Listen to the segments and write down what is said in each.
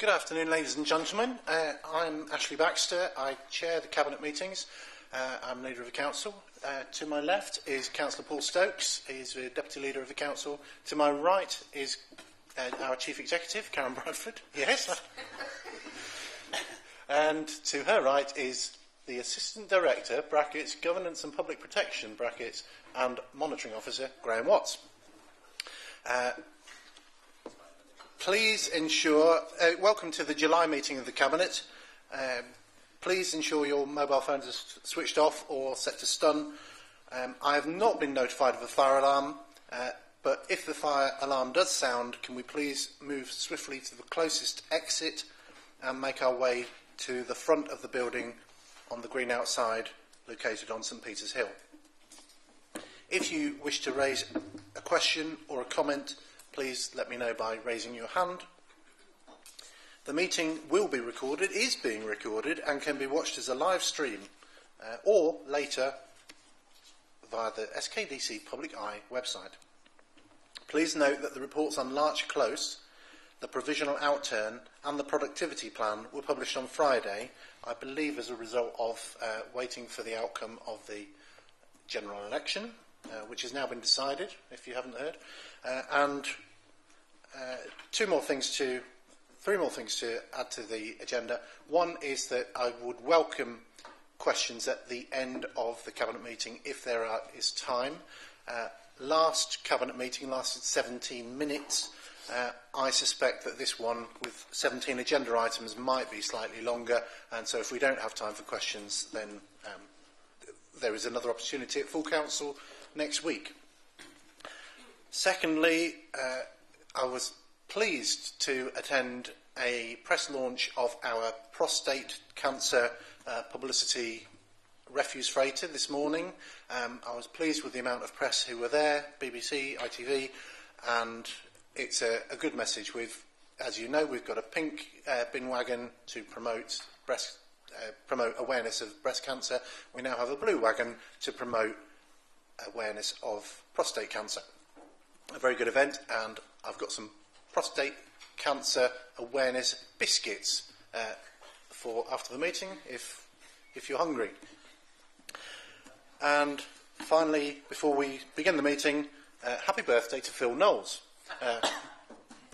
Good afternoon, ladies and gentlemen. I'm Ashley Baxter. I chair the Cabinet meetings. I'm Leader of the Council. To my left is Councillor Paul Stokes. He's the Deputy Leader of the Council. To my right is our Chief Executive, Karen Bradford. Yes. And to her right is the Assistant Director, brackets, Governance and Public Protection, brackets, and Monitoring Officer, Graham Watts. Please ensure, welcome to the July meeting of the Cabinet. Please ensure your mobile phones are switched off or set to stun. I have not been notified of a fire alarm, but if the fire alarm does sound, can we please move swiftly to the closest exit and make our way to the front of the building on the green outside, located on St Peter's Hill. If you wish to raise a question or a comment, please let me know by raising your hand. The meeting will be recorded, is being recorded, and can be watched as a live stream or later via the SKDC Public Eye website. Please note that the reports on Larch Close, the provisional outturn and the productivity plan were published on Friday, I believe as a result of waiting for the outcome of the general election, which has now been decided, if you haven't heard. And three more things to add to the agenda. One is that I would welcome questions at the end of the Cabinet meeting if there is time. Last Cabinet meeting lasted 17 minutes. I suspect that this one, with 17 agenda items, might be slightly longer, and so if we don't have time for questions, then there is another opportunity at full council next week. Secondly, I was pleased to attend a press launch of our prostate cancer publicity refuse freighter this morning. I was pleased with the amount of press who were there, BBC, ITV, and it's a good message. As you know, we've got a pink bin wagon to promote awareness of breast cancer. We now have a blue wagon to promote awareness of prostate cancer. A very good event, and I've got some prostate cancer awareness biscuits for after the meeting if you're hungry. And finally, before we begin the meeting, happy birthday to Phil Knowles.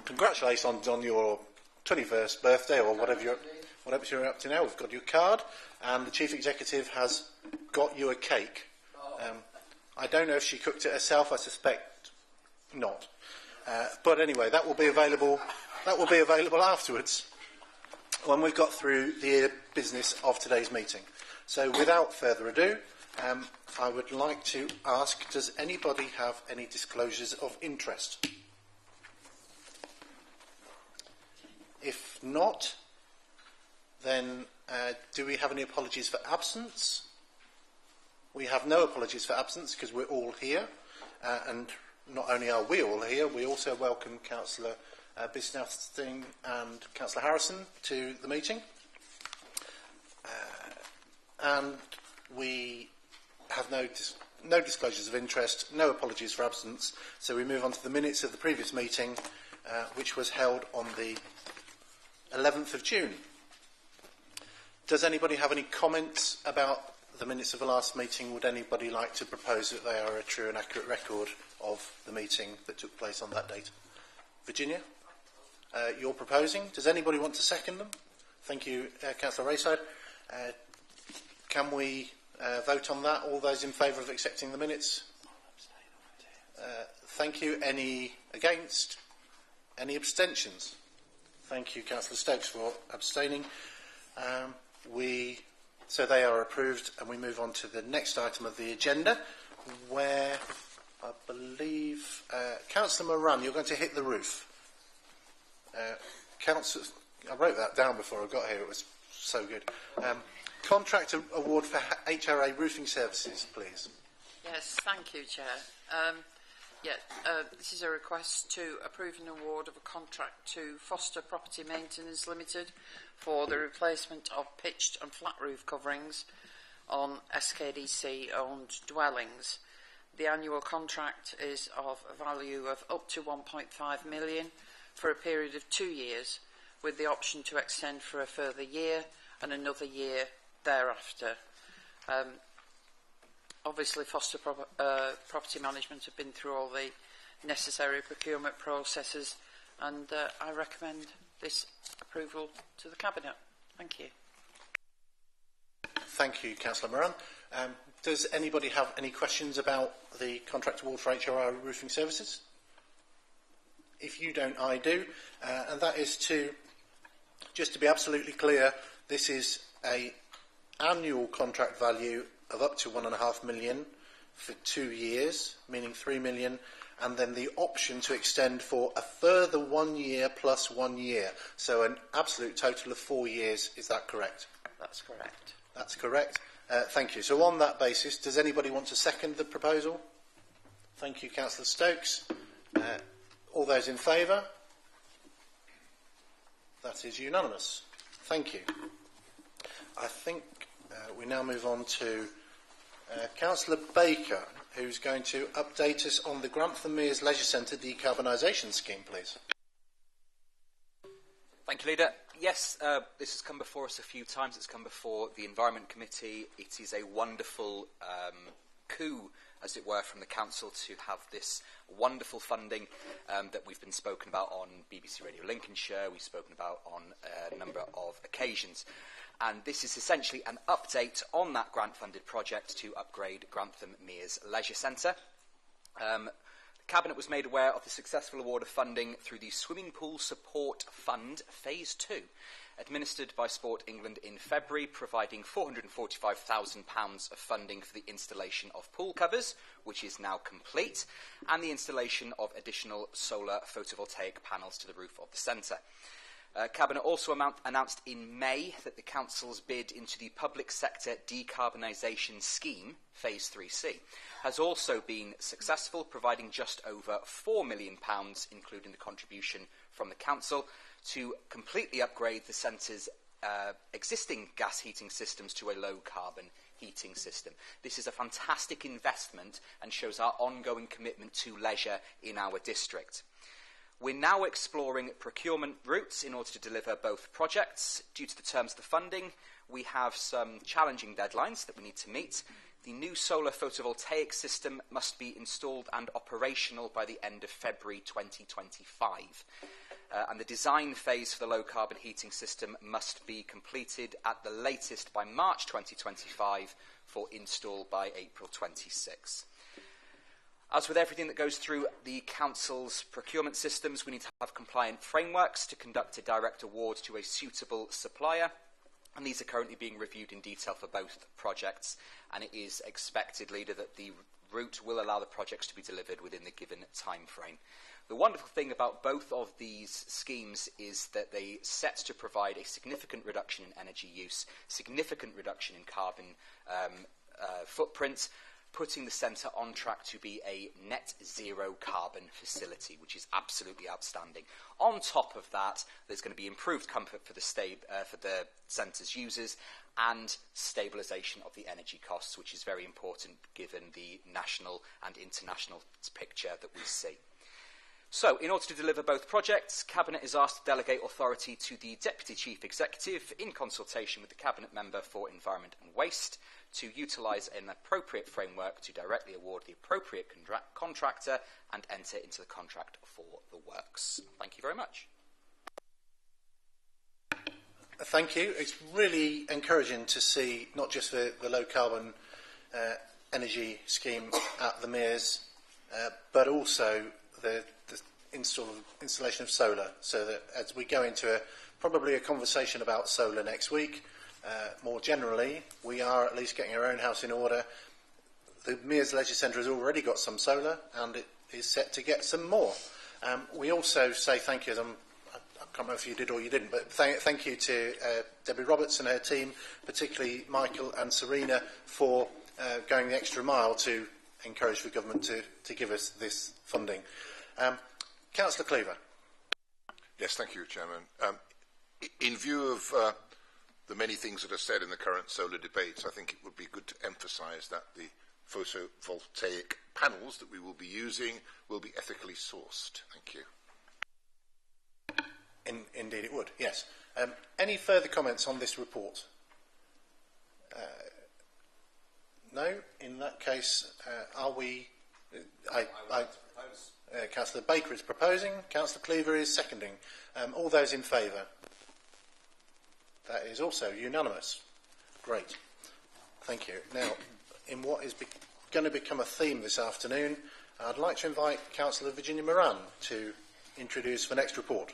Congratulations on your 21st birthday, or whatever you're up to now. We've got your card, and the Chief Executive has got you a cake. I don't know if she cooked it herself. I suspect not. But anyway, that will be available. That will be available afterwards when we've got through the business of today's meeting. So, without further ado, I would like to ask: does anybody have any disclosures of interest? If not, then do we have any apologies for absence? We have no apologies for absence because we're all here, and not only are we all here, we also welcome Councillor Bisnasting and Councillor Harrison to the meeting. And we have no disclosures of interest, no apologies for absence, so we move on to the minutes of the previous meeting, which was held on the 11th of June. Does anybody have any comments about the minutes of the last meeting? Would anybody like to propose that they are a true and accurate record of the meeting that took place on that date? Virginia, you're proposing. Does anybody want to second them? Thank you, Councillor Rayside. Can we vote on that? All those in favour of accepting the minutes? Thank you. Any against? Any abstentions? Thank you, Councillor Stokes, for abstaining. So they are approved, and we move on to the next item of the agenda, where I believe Councillor Moran, you're going to hit the roof. I wrote that down before I got here. It was so good. Contract award for HRA roofing services, please. Yes, thank you, Chair. This is a request to approve an award of a contract to Foster Property Maintenance Limited for the replacement of pitched and flat roof coverings on SKDC-owned dwellings. The annual contract is of a value of up to 1.5 million for a period of 2 years, with the option to extend for a further year and another year thereafter. Obviously, Property Management have been through all the necessary procurement processes, and I recommend this approval to the Cabinet. Thank you. Thank you, Councillor Moran. Does anybody have any questions about the contract award for HRI roofing services? If you don't, I do. And that is just to be absolutely clear, this is an annual contract value of up to £1.5 million for 2 years, meaning £3 million, and then the option to extend for a further 1 year plus 1 year. So an absolute total of 4 years. Is that correct? That's correct. That's correct. Thank you. So on that basis, does anybody want to second the proposal? Thank you, Councillor Stokes. All those in favour? That is unanimous. Thank you. I think we now move on to Councillor Baker, who's going to update us on the Grantham Mears Leisure Centre decarbonisation scheme, please. Thank you, Leader. Yes, this has come before us a few times. It's come before the Environment Committee. It is a wonderful coup, as it were, from the Council to have this wonderful funding that we've been spoken about on BBC Radio Lincolnshire, we've spoken about on a number of occasions. And this is essentially an update on that grant-funded project to upgrade Grantham Mears Leisure Centre. The Cabinet was made aware of the successful award of funding through the Swimming Pool Support Fund Phase 2, administered by Sport England in February, providing £445,000 of funding for the installation of pool covers, which is now complete, and the installation of additional solar photovoltaic panels to the roof of the centre. Cabinet also announced in May that the Council's bid into the Public Sector Decarbonisation Scheme, Phase 3C, has also been successful, providing just over £4 million, including the contribution from the Council, to completely upgrade the centre's existing gas heating systems to a low-carbon heating system. This is a fantastic investment and shows our ongoing commitment to leisure in our district. We're now exploring procurement routes in order to deliver both projects. Due to the terms of the funding, we have some challenging deadlines that we need to meet. The new solar photovoltaic system must be installed and operational by the end of February 2025. And the design phase for the low-carbon heating system must be completed at the latest by March 2025 for install by April 26. As with everything that goes through the Council's procurement systems, we need to have compliant frameworks to conduct a direct award to a suitable supplier, and these are currently being reviewed in detail for both projects, and it is expected, Leader, that the route will allow the projects to be delivered within the given time frame. The wonderful thing about both of these schemes is that they set to provide a significant reduction in energy use, significant reduction in carbon footprint, putting the centre on track to be a net zero carbon facility, which is absolutely outstanding. On top of that, there's going to be improved comfort for the centre's users and stabilisation of the energy costs, which is very important given the national and international picture that we see. So, in order to deliver both projects, Cabinet is asked to delegate authority to the Deputy Chief Executive, in consultation with the Cabinet Member for Environment and Waste, to utilise an appropriate framework to directly award the appropriate contractor and enter into the contract for the works. Thank you very much. Thank you. It's really encouraging to see not just the low-carbon energy scheme at the Mears, but also the installation of solar, so that as we go into probably a conversation about solar next week, more generally, we are at least getting our own house in order. The Mears Leisure Centre has already got some solar, and it is set to get some more. We also say thank you, I can't remember if you did or you didn't, but thank you to Debbie Roberts and her team, particularly Michael and Serena, for going the extra mile to encourage the government to give us this funding. Councillor Cleaver. Yes, thank you, Chairman. In view of the many things that are said in the current solar debates, I think it would be good to emphasise that the photovoltaic panels that we will be using will be ethically sourced. Thank you. Indeed it would, yes. Any further comments on this report? No? In that case, are we... Councillor Baker is proposing, Councillor Cleaver is seconding. All those in favour? That is also unanimous. Great. Thank you. Now, in what is going to become a theme this afternoon, I'd like to invite Councillor Virginia Moran to introduce the next report,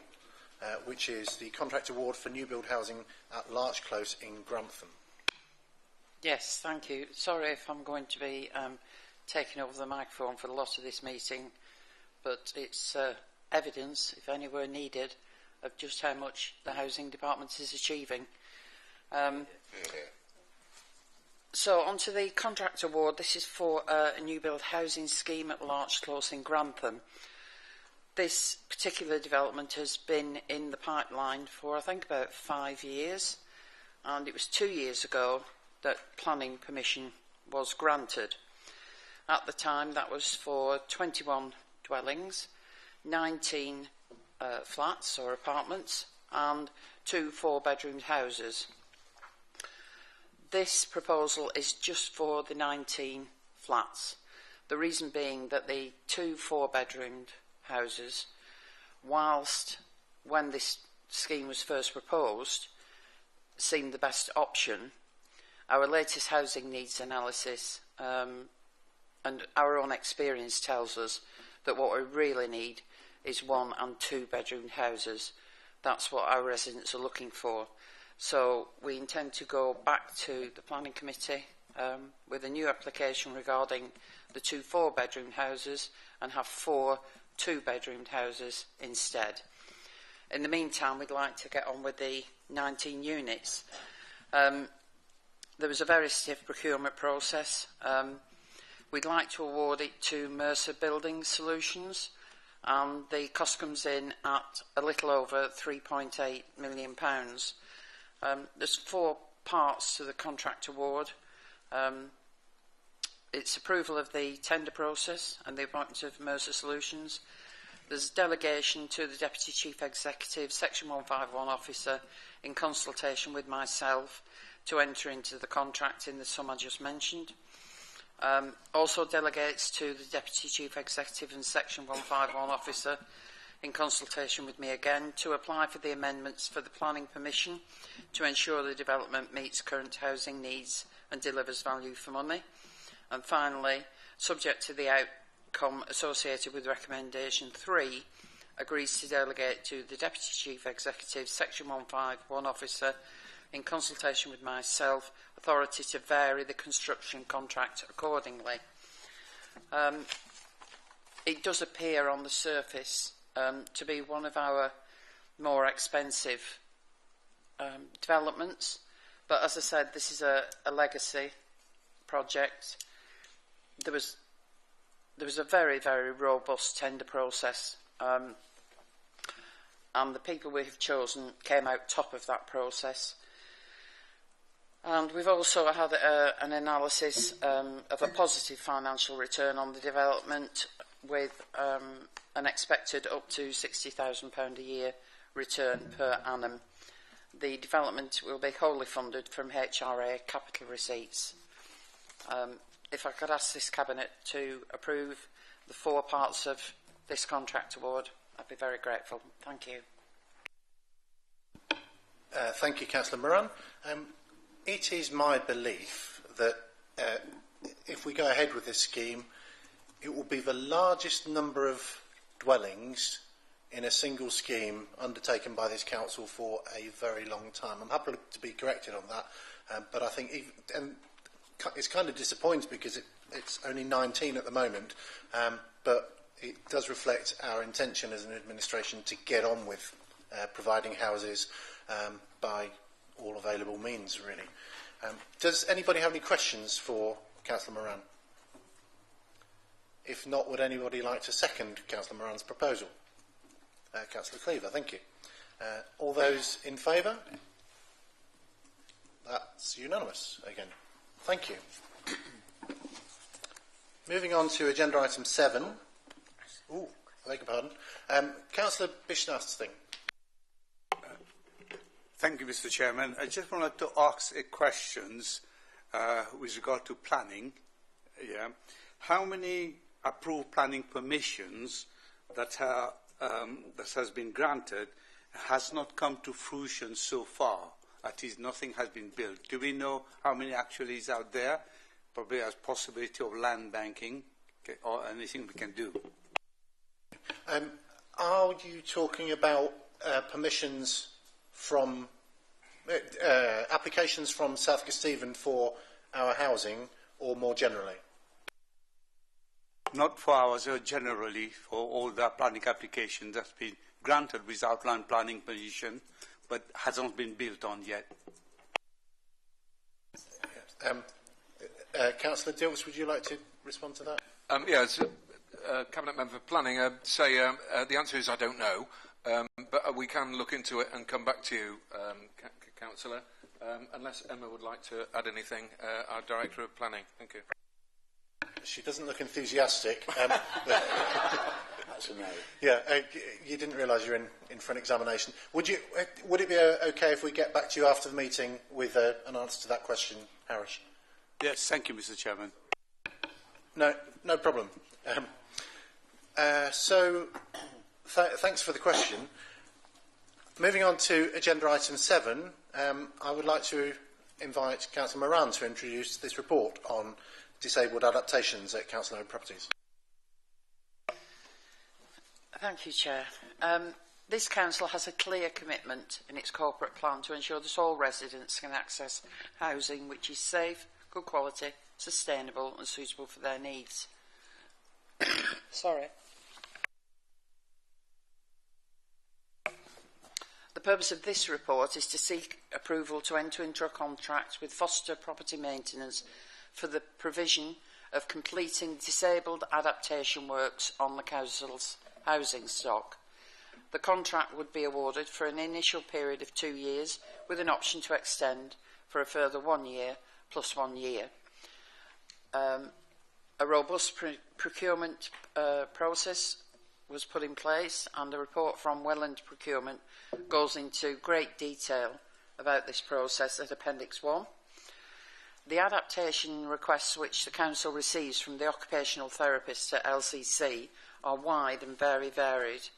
which is the contract award for new build housing at Larch Close in Grantham. Yes, thank you. Sorry if I'm going to be taking over the microphone for a lot of this meeting, but it's evidence, if anywhere needed, of just how much the housing department is achieving. So on to the contract award. This is for a new build housing scheme at Larch Close in Grantham. This particular development has been in the pipeline for I think about 5 years, and it was 2 years ago that planning permission was granted. At the time that was for 21 dwellings, 19 flats or apartments and 2 4-bedroom houses. This proposal is just for the 19 flats. The reason being that the 2 4-bedroom houses, whilst when this scheme was first proposed, seemed the best option, our latest housing needs analysis and our own experience tells us that what we really need is 1 and 2 bedroom houses. That's what our residents are looking for. So we intend to go back to the planning committee with a new application regarding the 2 4-bedroom houses and have 4 2-bedroom houses instead. In the meantime, we'd like to get on with the 19 units. There was a very stiff procurement process. We'd like to award it to Mercer Building Solutions, and the cost comes in at a little over £3.8 million. There's 4 parts to the contract award. It's approval of the tender process and the appointment of Mercer Solutions. There's delegation to the Deputy Chief Executive, Section 151 officer, in consultation with myself to enter into the contract in the sum I just mentioned. Also delegates to the Deputy Chief Executive and Section 151 officer, in consultation with me again, to apply for the amendments for the planning permission to ensure the development meets current housing needs and delivers value for money. And finally, subject to the outcome associated with recommendation 3, agrees to delegate to the Deputy Chief Executive, Section 151 officer, in consultation with myself, authority to vary the construction contract accordingly. It does appear on the surface to be one of our more expensive developments, but as I said, this is a legacy project. There was a very, very robust tender process, and the people we have chosen came out top of that process. And we've also had an analysis of a positive financial return on the development, with an expected up to £60,000 a year return per annum. The development will be wholly funded from HRA capital receipts. If I could ask this Cabinet to approve the 4 parts of this contract award, I'd be very grateful. Thank you. Thank you, Councillor Moran. It is my belief that if we go ahead with this scheme, it will be the largest number of dwellings in a single scheme undertaken by this council for a very long time. I'm happy to be corrected on that, but I think it's kind of disappointing because it's only 19 at the moment, but it does reflect our intention as an administration to get on with providing houses by all available means, really. Does anybody have any questions for Councillor Moran? If not, would anybody like to second Councillor Moran's proposal? Councillor Cleaver, thank you. All those in favour? That's unanimous again. Thank you. Moving on to agenda item 7. Ooh, I beg your pardon. Councillor Bishnasting. Thank you, Mr. Chairman. I just wanted to ask a questions with regard to planning. Yeah. How many approved planning permissions that has been granted has not come to fruition so far? That is, nothing has been built. Do we know how many actually is out there? Probably as possibility of land banking, okay, or anything we can do. Are you talking about permissions from applications from South Kesteven for our housing, or more generally? Not for ours, generally for all the planning applications that's been granted without land planning permission, but hasn't been built on yet. Councillor Dilks, would you like to respond to that? As Cabinet Member for Planning, the answer is I don't know, but we can look into it and come back to you, Councillor, unless Emma would like to add anything, our Director of Planning. Thank you. She doesn't look enthusiastic. That's a no. Yeah, you didn't realise you're in for an examination. Would it be okay if we get back to you after the meeting with an answer to that question, Harish? Yes, thank you, Mr. Chairman. No problem. Thanks for the question. Moving on to agenda item 7, I would like to invite Councillor Moran to introduce this report on disabled adaptations at council-owned properties. Thank you, Chair. This council has a clear commitment in its corporate plan to ensure that all residents can access housing which is safe, good quality, sustainable and suitable for their needs. Sorry. The purpose of this report is to seek approval to enter into a contract with Foster Property Maintenance for the provision of completing disabled adaptation works on the council's housing stock. The contract would be awarded for an initial period of 2 years with an option to extend for a further 1 year plus 1 year. A robust procurement process was put in place, and a report from Welland Procurement goes into great detail about this process at Appendix 1. The adaptation requests which the Council receives from the occupational therapists at LCC are wide and very varied.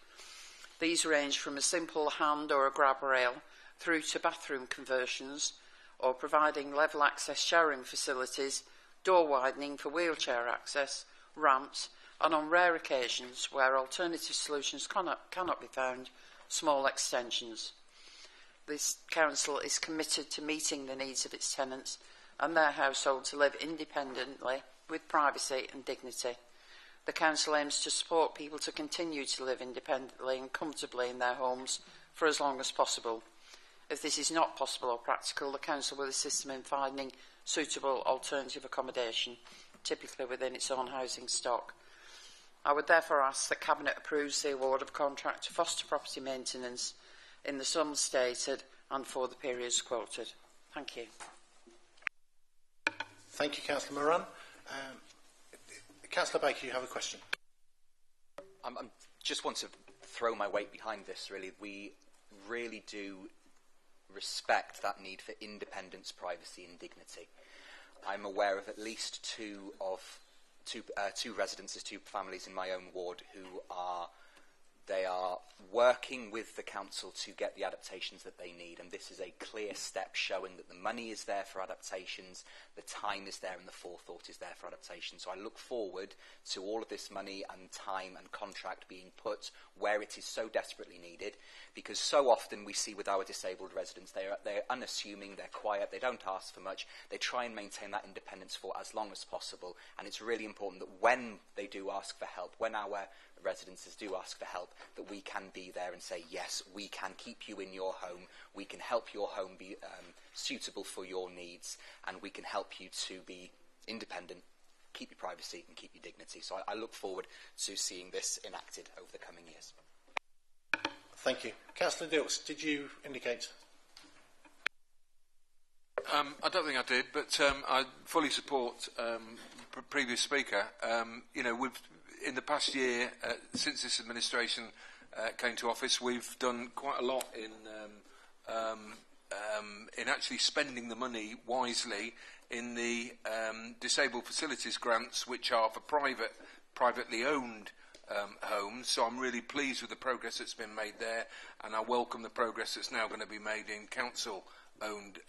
These range from a simple hand or a grab rail through to bathroom conversions or providing level access showering facilities, door widening for wheelchair access, ramps, and on rare occasions where alternative solutions cannot be found, small extensions. This council is committed to meeting the needs of its tenants and their household to live independently with privacy and dignity. The council aims to support people to continue to live independently and comfortably in their homes for as long as possible. If this is not possible or practical, the council will assist them in finding suitable alternative accommodation, typically within its own housing stock. I would therefore ask that Cabinet approves the award of contract to Foster Property Maintenance in the sums stated and for the periods quoted. Thank you. Thank you, Councillor Moran. Councillor Baker, you have a question. I just want to throw my weight behind this, really. We really do respect that need for independence, privacy and dignity. I'm aware of at least two residences, 2 families in my own ward who are working with the council to get the adaptations that they need, and this is a clear step showing that the money is there for adaptations, the time is there and the forethought is there for adaptations. So I look forward to all of this money and time and contract being put where it is so desperately needed, because so often we see with our disabled residents, they're unassuming, they're quiet, they don't ask for much, they try and maintain that independence for as long as possible, and it's really important that when they do ask for help, when our residences do ask for help, that we can be there and say, yes, we can keep you in your home, we can help your home be suitable for your needs, and we can help you to be independent, keep your privacy and keep your dignity. So I look forward to seeing this enacted over the coming years. Thank you. Councillor Dilks, did you indicate? I don't think I did, but I fully support previous speaker. In the past year, since this administration came to office, we've done quite a lot in in actually spending the money wisely in the disabled facilities grants, which are for privately owned homes. So I'm really pleased with the progress that's been made there, and I welcome the progress that's now going to be made in council-owned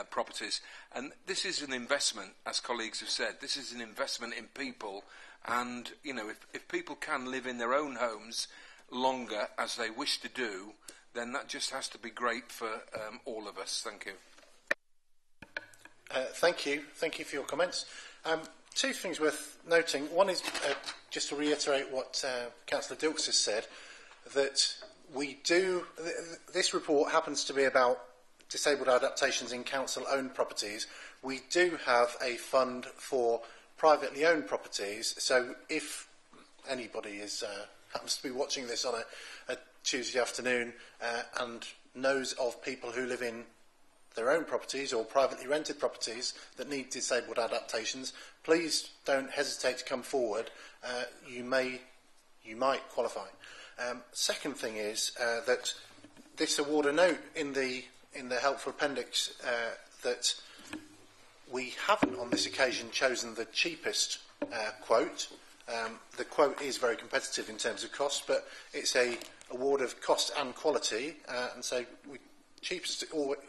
properties. And this is an investment, as colleagues have said. This is an investment in people, and you know, if people can live in their own homes longer as they wish to do, then that just has to be great for all of us. Thank you. Thank you. Thank you for your comments. Two things worth noting. One is just to reiterate what Councillor Dilks has said, that we do. This report happens to be about disabled adaptations in council-owned properties. We do have a fund for privately owned properties. So if anybody happens to be watching this on a Tuesday afternoon and knows of people who live in their own properties or privately rented properties that need disabled adaptations, please don't hesitate to come forward. You might qualify. Second thing is that this award, a note in the helpful appendix that we haven't on this occasion chosen the cheapest quote. The quote is very competitive in terms of cost, but it's a award of cost and quality, and so cheapest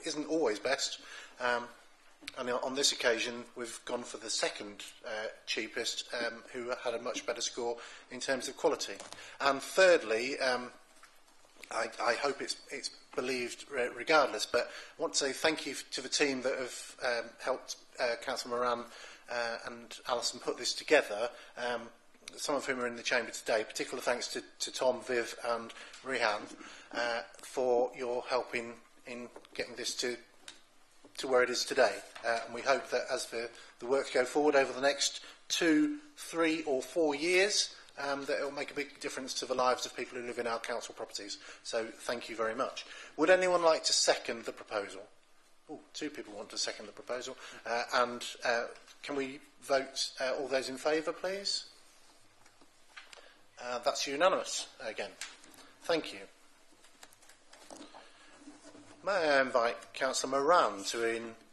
isn't always best. And on this occasion, we've gone for the second cheapest, who had a much better score in terms of quality. And thirdly, I hope it's believed regardless, but I want to say thank you to the team that have helped Councillor Moran and Alison put this together, some of whom are in the chamber today. Particular thanks to Tom, Viv and Rihan for your help in getting this to where it is today. And we hope that as the work go forward over the next 2, 3 or 4 years, that it will make a big difference to the lives of people who live in our council properties. So thank you very much. Would anyone like to second the proposal? Ooh, 2 people want to second the proposal. And can we vote all those in favour, please? That's unanimous again. Thank you. May I invite Councillor Moran to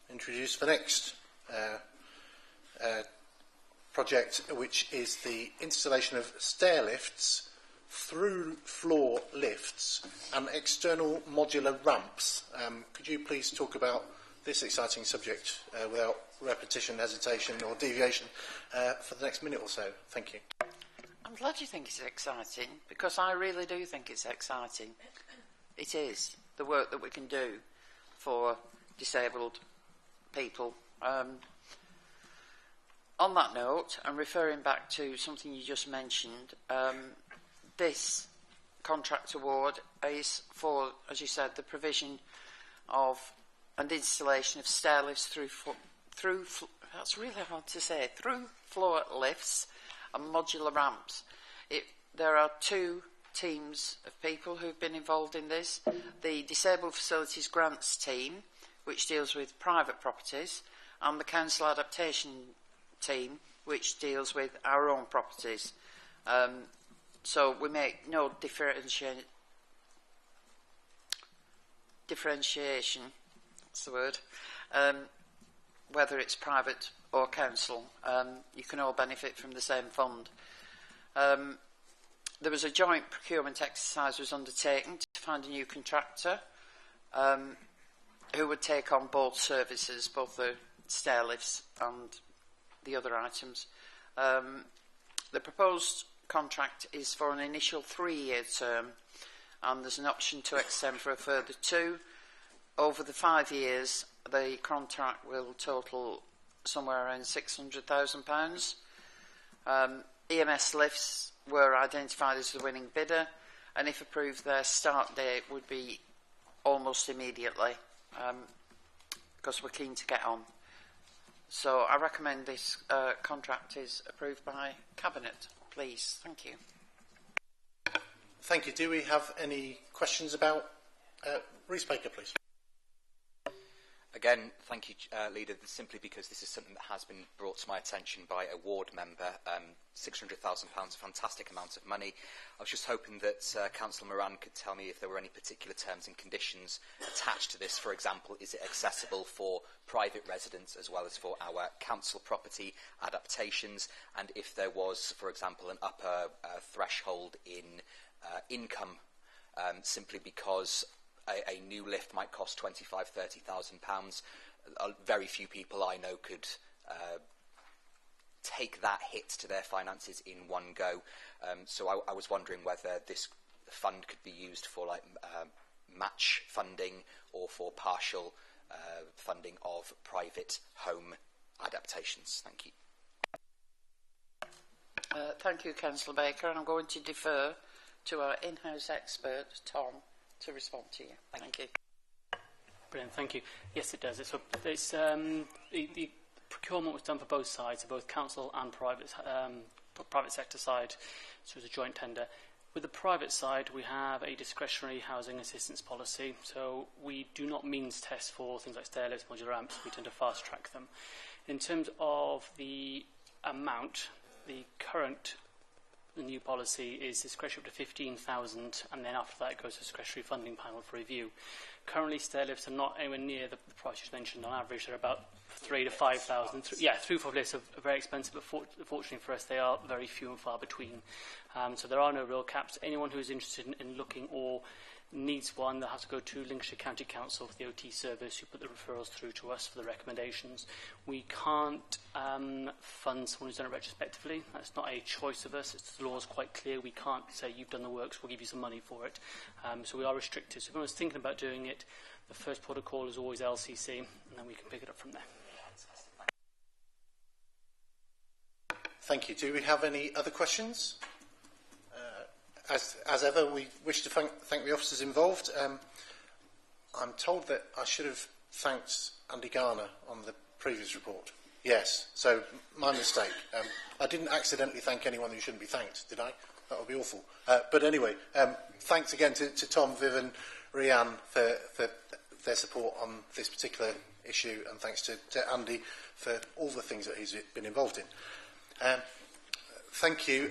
introduce the next project, which is the installation of stair lifts, through floor lifts and external modular ramps. Could you please talk about this exciting subject without repetition, hesitation or deviation for the next minute or so? Thank you. I'm glad you think it's exciting, because I really do think it's exciting. It is, the work that we can do for disabled people. On that note, and referring back to something you just mentioned, this contract award is for, as you said, the provision of and installation of stair lifts that's really hard to say, through floor lifts and modular ramps. There are 2 teams of people who've been involved in this. The Disabled Facilities Grants team, which deals with private properties, and the Council Adaptation team, which deals with our own properties. So we make no differentiation, that's the word, whether it's private or council. You can all benefit from the same fund. There was a joint procurement exercise was undertaken to find a new contractor who would take on both services, both the stair lifts and the other items. The proposed contract is for an initial 3-year term, and there's an option to extend for a further 2. Over the 5 years, the contract will total somewhere around £600,000. EMS lifts were identified as the winning bidder, and if approved, their start date would be almost immediately, because we're keen to get on. So I recommend this contract is approved by Cabinet, please. Thank you. Thank you. Do we have any questions about Reese Baker, please? Again, thank you, Leader. Simply because this is something that has been brought to my attention by a ward member. £600,000, a fantastic amount of money. I was just hoping that Councillor Moran could tell me if there were any particular terms and conditions attached to this. For example, is it accessible for private residents as well as for our council property adaptations? And if there was, for example, an upper threshold in income, simply because a new lift might cost £25,000-30,000. Very few people I know could take that hit to their finances in one go. So I was wondering whether this fund could be used for like match funding or for partial funding of private home adaptations. Thank you. Thank you, Councillor Baker, and I'm going to defer to our in-house expert, Tom, to respond to you. Thank you. Brilliant, thank you. Yes, it does. The procurement was done for both sides, both council and private sector side, so it was a joint tender. With the private side, we have a discretionary housing assistance policy, so we do not means test for things like stair lifts, modular ramps. We tend to fast track them. In terms of the amount, the new policy is discretionary up to 15,000, and then after that it goes to discretionary funding panel for review. Currently, stair lifts are not anywhere near the price you mentioned. On average, they're about 3,000 to 5,000. Yeah, 3-4 lifts are very expensive, but fortunately for us, they are very few and far between. So there are no real caps. Anyone who is interested in looking or needs one, they'll have to go to Lincolnshire County Council for the OT service, who put the referrals through to us for the recommendations. We can't fund someone who's done it retrospectively. That's not a choice of us. The law is quite clear. We can't say you've done the works, we'll give you some money for it. So we are restricted. So if anyone's thinking about doing it, the first port of call is always LCC, and then we can pick it up from there. Thank you. Do we have any other questions? As ever, we wish to thank the officers involved. I'm told that I should have thanked Andy Garner on the previous report. Yes, so my mistake. I didn't accidentally thank anyone who shouldn't be thanked, did I? That would be awful. But anyway, thanks again to Tom, Viv and Rhiann for their support on this particular issue, and thanks to Andy for all the things that he's been involved in. Thank you.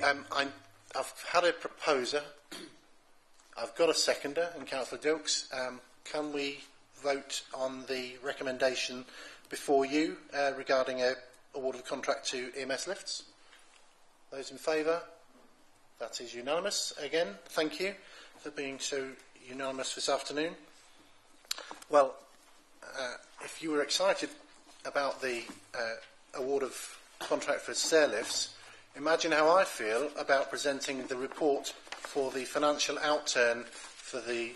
I've had a proposer. I've got a seconder in Councillor Dilks. Can we vote on the recommendation before you regarding an award of contract to EMS lifts? Those in favour? That is unanimous. Again, thank you for being so unanimous this afternoon. Well, if you were excited about the award of contract for stair lifts, imagine how I feel about presenting the report for the financial outturn for the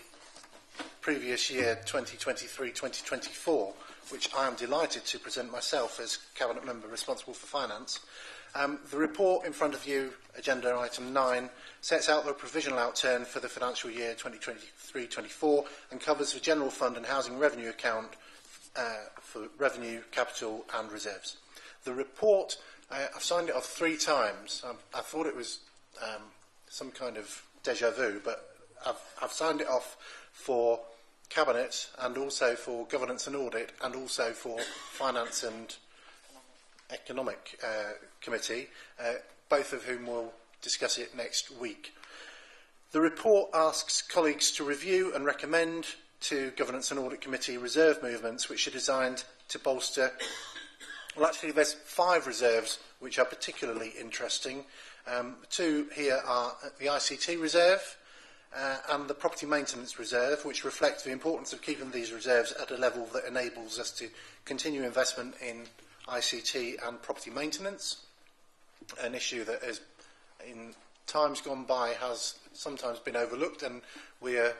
previous year, 2023-2024, which I am delighted to present myself as Cabinet Member responsible for finance. The report in front of you, agenda item 9, sets out the provisional outturn for the financial year 2023-24 and covers the general fund and housing revenue account for revenue, capital and reserves. The report, I've signed it off 3 times. I thought it was some kind of déjà vu, but I've signed it off for Cabinet and also for Governance and Audit and also for Finance and Economic Committee, both of whom will discuss it next week. The report asks colleagues to review and recommend to Governance and Audit Committee reserve movements which are designed to bolster. Well, actually, there's 5 reserves which are particularly interesting. 2 here are the ICT reserve and the property maintenance reserve, which reflect the importance of keeping these reserves at a level that enables us to continue investment in ICT and property maintenance, an issue that has, in times gone by, has sometimes been overlooked, and we are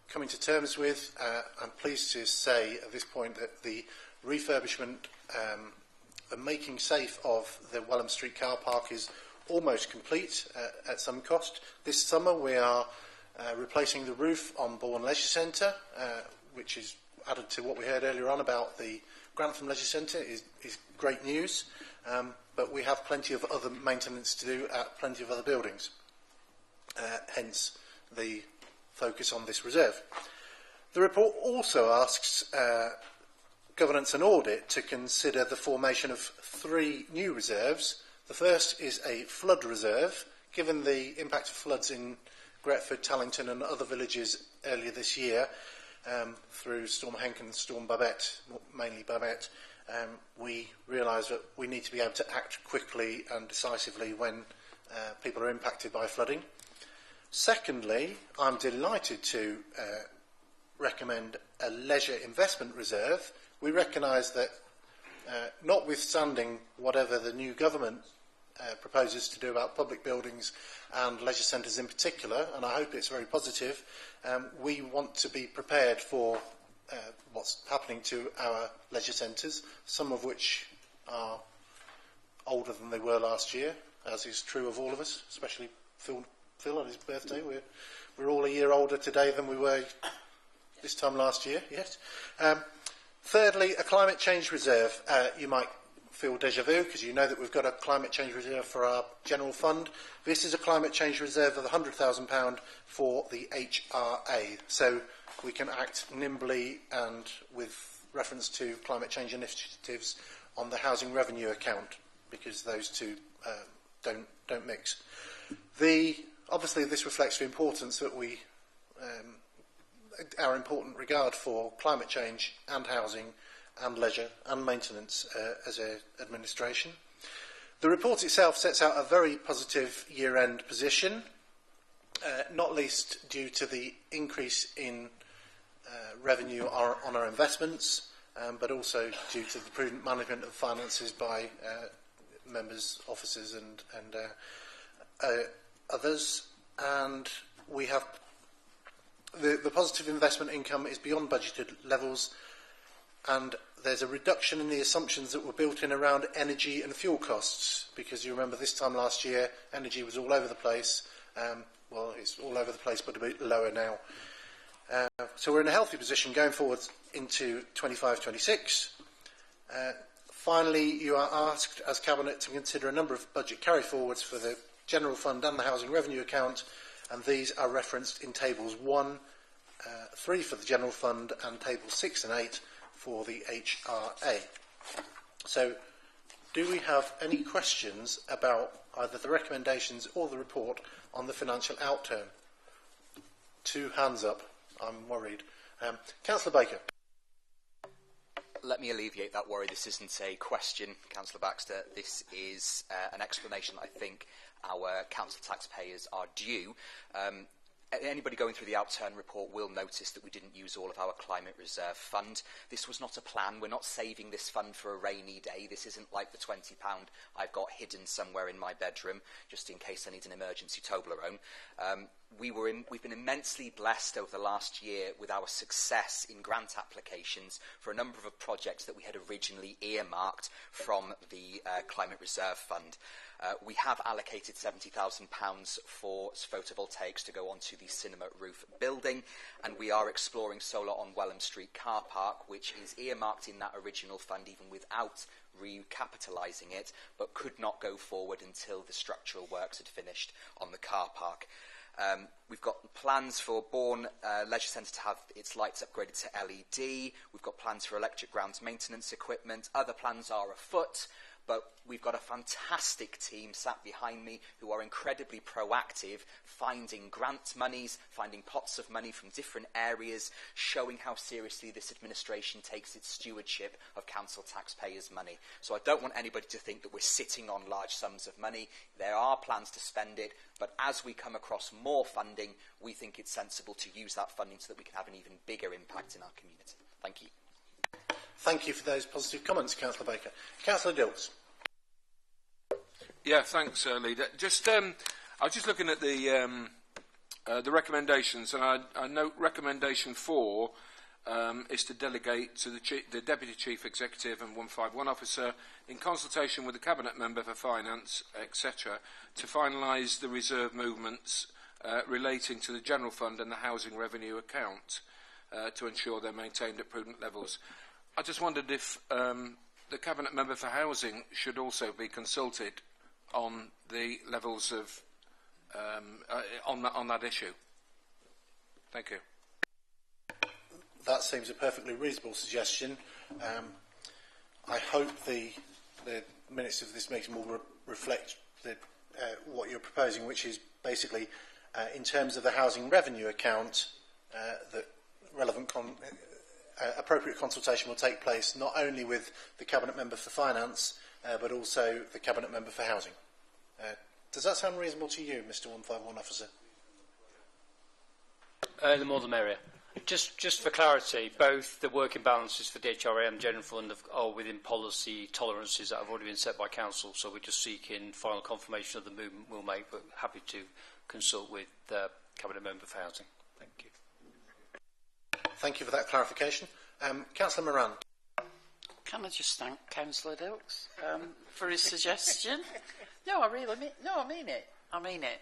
coming to terms with. I'm pleased to say at this point that the refurbishment the making safe of the Welham Street car park is almost complete at some cost. This summer we are replacing the roof on Bourne Leisure Centre, which is added to what we heard earlier on about the Grantham Leisure Centre is great news, but we have plenty of other maintenance to do at plenty of other buildings, hence the focus on this reserve. The report also asks Governance and Audit to consider the formation of 3 new reserves. The first is a flood reserve. Given the impact of floods in Gretford, Tallington and other villages earlier this year, through Storm Henk and Storm Babette, mainly Babette, we realise that we need to be able to act quickly and decisively when people are impacted by flooding. Secondly, I'm delighted to recommend a leisure investment reserve. We recognise that, notwithstanding whatever the new government proposes to do about public buildings and leisure centres in particular, and I hope it's very positive, we want to be prepared for what's happening to our leisure centres, some of which are older than they were last year, as is true of all of us, especially Phil on his birthday. We're all a year older today than we were this time last year, yes. Thirdly, a climate change reserve. You might feel déjà vu because you know that we've got a climate change reserve for our general fund. This is a climate change reserve of £100,000 for the HRA. So we can act nimbly and with reference to climate change initiatives on the housing revenue account, because those two don't mix. Obviously, this reflects the importance that we, our important regard for climate change and housing and leisure and maintenance as an administration. The report itself sets out a very positive year-end position, not least due to the increase in revenue on our investments, but also due to the prudent management of finances by members, officers and others. And we have the positive investment income is beyond budgeted levels, and there's a reduction in the assumptions that were built in around energy and fuel costs, because you remember this time last year energy was all over the place. Well, it's all over the place, but a bit lower now. So we're in a healthy position going forward into 25-26. Finally, you are asked as Cabinet to consider a number of budget carry-forwards for the General Fund and the Housing Revenue Account, and these are referenced in Tables 1, 3 for the General Fund, and Tables 6 and 8 for the HRA. So, do we have any questions about either the recommendations or the report on the financial outturn? 2 hands up. I'm worried. Councillor Baker. Let me alleviate that worry. This isn't a question, Councillor Baxter. This is an explanation I think our council taxpayers are due. Anybody going through the outturn report will notice that we didn't use all of our climate reserve fund. This was not a plan. We're not saving this fund for a rainy day. This isn't like the £20 I've got hidden somewhere in my bedroom, just in case I need an emergency Toblerone. We've been immensely blessed over the last year with our success in grant applications for a number of projects that we had originally earmarked from the Climate Reserve Fund. We have allocated £70,000 for photovoltaics to go onto the cinema roof building, and we are exploring solar on Welham Street car park, which is earmarked in that original fund even without recapitalising it, but could not go forward until the structural works had finished on the car park. We've got plans for Bourne Leisure Centre to have its lights upgraded to LED. We've got plans for electric grounds maintenance equipment. Other plans are afoot, but we've got a fantastic team sat behind me who are incredibly proactive, finding grant monies, finding pots of money from different areas, showing how seriously this administration takes its stewardship of council taxpayers' money. So I don't want anybody to think that we're sitting on large sums of money. There are plans to spend it, but as we come across more funding, we think it's sensible to use that funding so that we can have an even bigger impact in our community. Thank you. Thank you for those positive comments, Councillor Baker. Councillor Dilks. Yeah, thanks, Leader. I was just looking at the recommendations, and I note recommendation 4 is to delegate to the Deputy Chief Executive and 151 Officer, in consultation with the Cabinet Member for Finance, etc., to finalise the reserve movements relating to the General Fund and the Housing Revenue Account to ensure they're maintained at prudent levels. I just wondered if the Cabinet Member for Housing should also be consulted on the levels of on that issue. Thank you. that seems a perfectly reasonable suggestion. I hope the minutes of this meeting will reflect what you're proposing, which is basically, in terms of the housing revenue account, that relevant appropriate consultation will take place not only with the Cabinet Member for Finance, but also the Cabinet Member for Housing. Does that sound reasonable to you, Mr 151 Officer? The more the merrier. Just for clarity, both the working balances for the HRA and General Fund are within policy tolerances that have already been set by Council, so we're just seeking final confirmation of the movement we'll make, but happy to consult with the Cabinet Member for Housing. Thank you. Thank you for that clarification. Councillor Moran. Can I just thank Councillor Dilks for his suggestion? No, I really mean. No, I mean it. I mean it.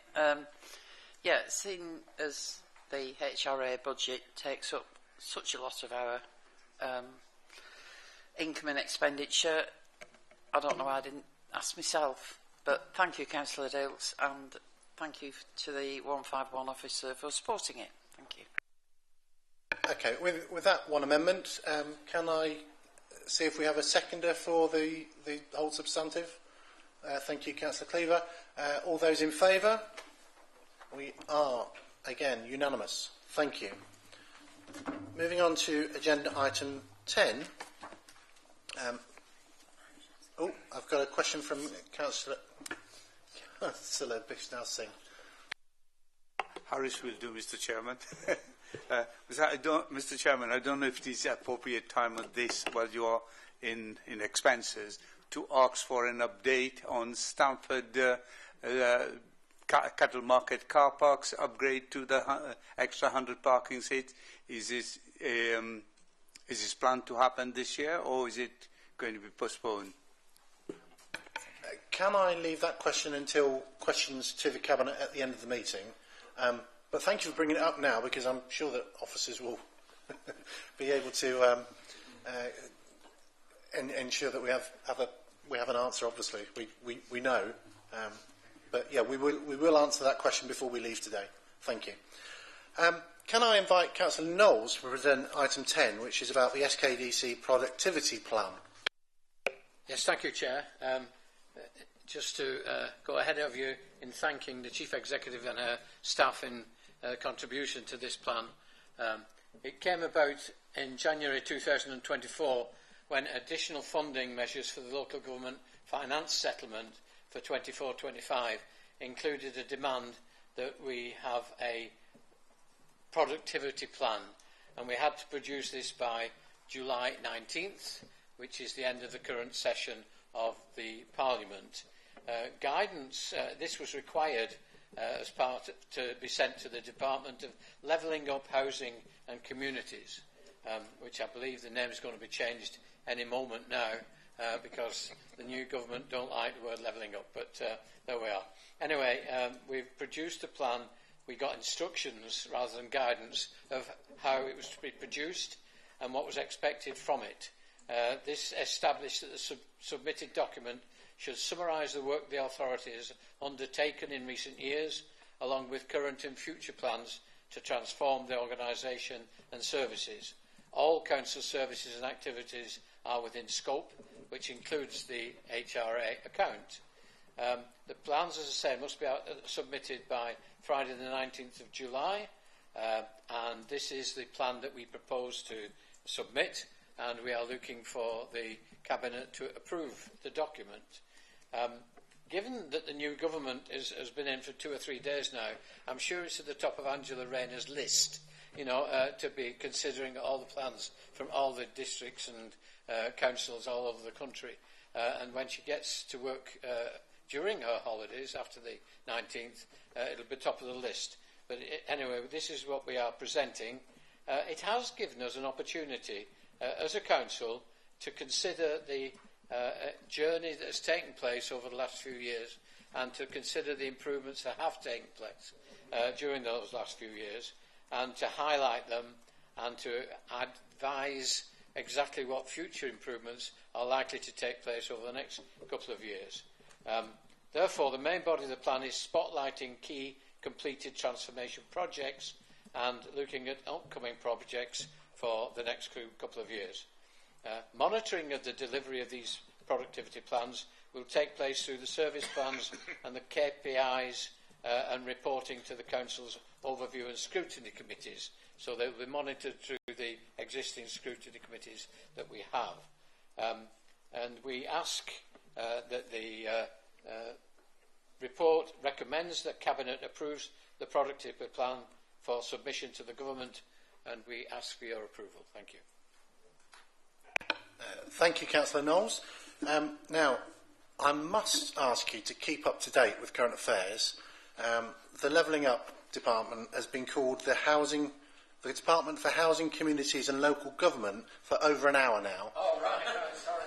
Yeah, seeing as the HRA budget takes up such a lot of our income and expenditure, I don't know why I didn't ask myself. But thank you, Councillor Dilks, and thank you to the 151 officer for supporting it. Thank you. Okay, with that one amendment, can I see if we have a seconder for the whole substantive? Thank you, Councillor Cleaver. All those in favour? We are, again, unanimous. Thank you. Moving on to agenda item 10. I've got a question from Councillor Bishnell-Singh. Harris will do, Mr. Chairman. Mr. Chairman, I don't know if it is appropriate time at this, while you are in expenses, to ask for an update on Stamford cattle market car parks upgrade to the extra 100 parking seats. Is this planned to happen this year, or is it going to be postponed? Can I leave that question until questions to the Cabinet at the end of the meeting? But thank you for bringing it up now, because I'm sure that officers will be able to ensure that we have an answer. Obviously, we know, but yeah, we will answer that question before we leave today. Thank you. Can I invite Councillor Knowles to present item 10, which is about the SKDC productivity plan? Yes, thank you, Chair. Just to go ahead of you in thanking the Chief Executive and her staff in contribution to this plan. It came about in January 2024 when additional funding measures for the local government finance settlement for 24-25 included a demand that we have a productivity plan, and we had to produce this by July 19th, which is the end of the current session of the Parliament. Guidance, this was required as part to be sent to the Department of Levelling Up Housing and Communities, which I believe the name is going to be changed any moment now because the new government don't like the word levelling up, but there we are. Anyway, we've produced a plan. We got instructions rather than guidance of how it was to be produced and what was expected from it. This established that the submitted document should summarise the work the authority has undertaken in recent years, along with current and future plans to transform the organisation and services. All council services and activities are within scope, which includes the HRA account. The plans, as I say, must be submitted by Friday the 19th of July, and this is the plan that we propose to submit, and we are looking for the Cabinet to approve the document. Given that the new government has been in for 2 or 3 days now, I'm sure it's at the top of Angela Rayner's list, to be considering all the plans from all the districts and councils all over the country. And when she gets to work during her holidays after the 19th, it'll be top of the list. But anyway, this is what we are presenting. It has given us an opportunity as a council to consider the journey that has taken place over the last few years and to consider the improvements that have taken place during those last few years and to highlight them and to advise exactly what future improvements are likely to take place over the next couple of years. Therefore, the main body of the plan is spotlighting key completed transformation projects and looking at upcoming projects for the next couple of years. Monitoring of the delivery of these productivity plans will take place through the service plans and the KPIs and reporting to the Council's overview and scrutiny committees. So they will be monitored through the existing scrutiny committees that we have. And we ask that the report recommends that Cabinet approves the productivity plan for submission to the Government, and we ask for your approval. Thank you. Thank you, Councillor Knowles. Now, I must ask you to keep up to date with current affairs. The Levelling Up Department has been called the Department for Housing, Communities and Local Government for over an hour now. Oh, right, sorry.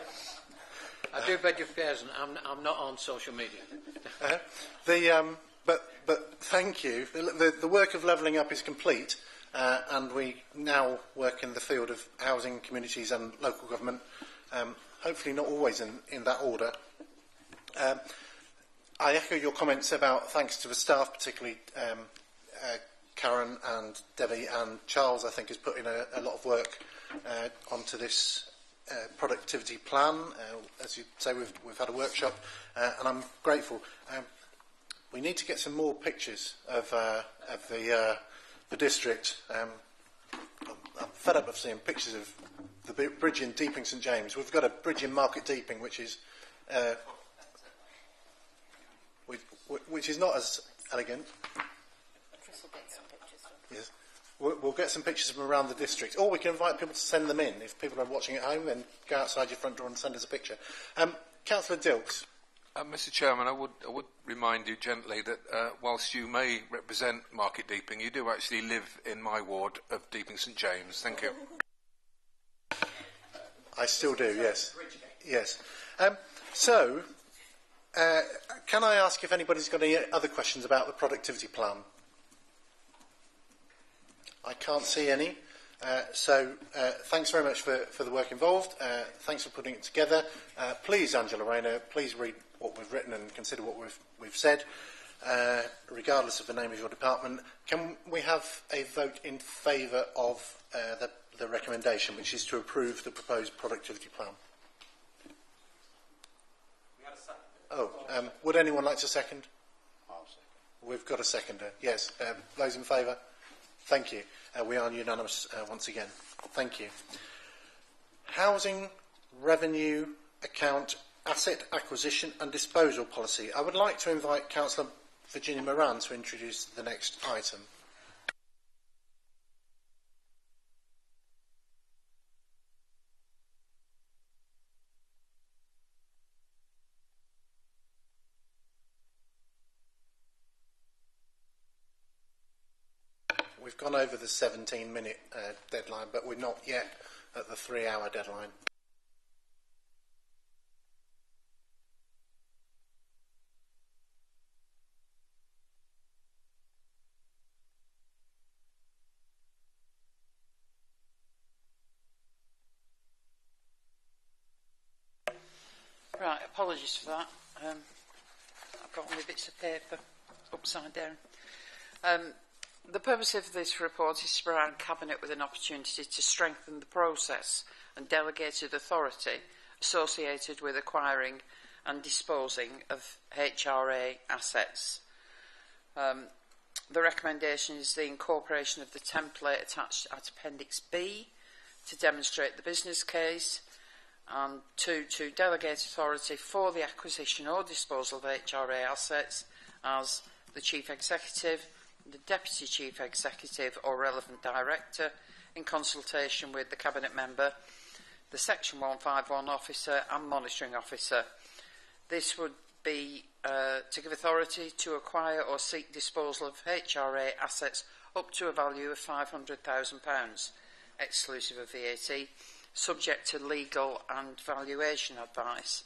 I do beg your pardon, I'm not on social media. But thank you. The work of Levelling Up is complete, and we now work in the field of housing, communities and local government, hopefully not always in that order. I echo your comments about thanks to the staff, particularly Karen and Debbie and Charles, I think, has put in a lot of work onto this productivity plan. As you say, we've had a workshop, and I'm grateful. We need to get some more pictures of the district. I'm fed up of seeing pictures of the bridge in Deeping St James. We've got a bridge in Market Deeping, which is not as elegant. Yes. We'll get some pictures from around the district, or we can invite people to send them in. If people are watching at home, then go outside your front door and send us a picture. Councillor Dilks. Mr. Chairman, I would remind you gently that whilst you may represent Market Deeping, you do actually live in my ward of Deeping St James. Thank you. I still do, yes. Yes. Can I ask if anybody's got any other questions about the productivity plan? I can't see any. Thanks very much for the work involved. Thanks for putting it together. Please, Angela Rayner, please read what we've written and consider what we've said, regardless of the name of your department. Can we have a vote in favour of the recommendation, which is to approve the proposed productivity plan? Would anyone like to second? I'll second. We've got a seconder. Yes. Those in favour? Thank you. We are unanimous once again. Thank you. Housing Revenue Account Asset Acquisition and Disposal Policy. I would like to invite Councillor Virginia Moran to introduce the next item. We've gone over the 17-minute deadline, but we're not yet at the 3-hour deadline. Right, apologies for that. I've got all my bits of paper upside down. The purpose of this report is to provide Cabinet with an opportunity to strengthen the process and delegated authority associated with acquiring and disposing of HRA assets. The recommendation is the incorporation of the template attached at Appendix B to demonstrate the business case, and to delegate authority for the acquisition or disposal of HRA assets as the Chief Executive, the Deputy Chief Executive or relevant Director, in consultation with the Cabinet Member, the Section 151 Officer and Monitoring Officer. This would be to give authority to acquire or seek disposal of HRA assets up to a value of £500,000, exclusive of VAT, subject to legal and valuation advice.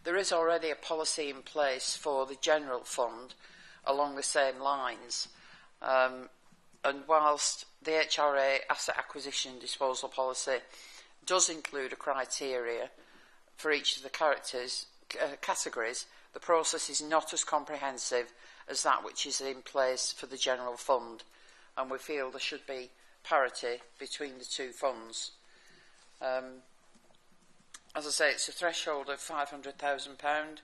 There is already a policy in place for the general fund along the same lines, and whilst the HRA asset acquisition and disposal policy does include a criteria for each of the categories, the process is not as comprehensive as that which is in place for the general fund, and we feel there should be parity between the two funds. As I say, it's a threshold of £500,000,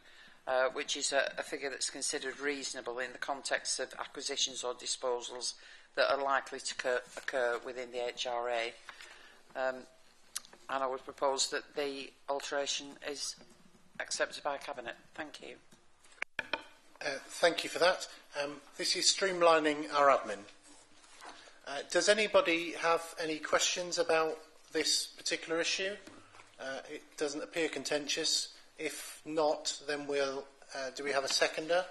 which is a figure that's considered reasonable in the context of acquisitions or disposals that are likely to occur within the HRA. And I would propose that the alteration is accepted by Cabinet. Thank you. Thank you for that. This is streamlining our admin. Does anybody have any questions about this particular issue? It doesn't appear contentious. If not, then we'll... do we have a seconder?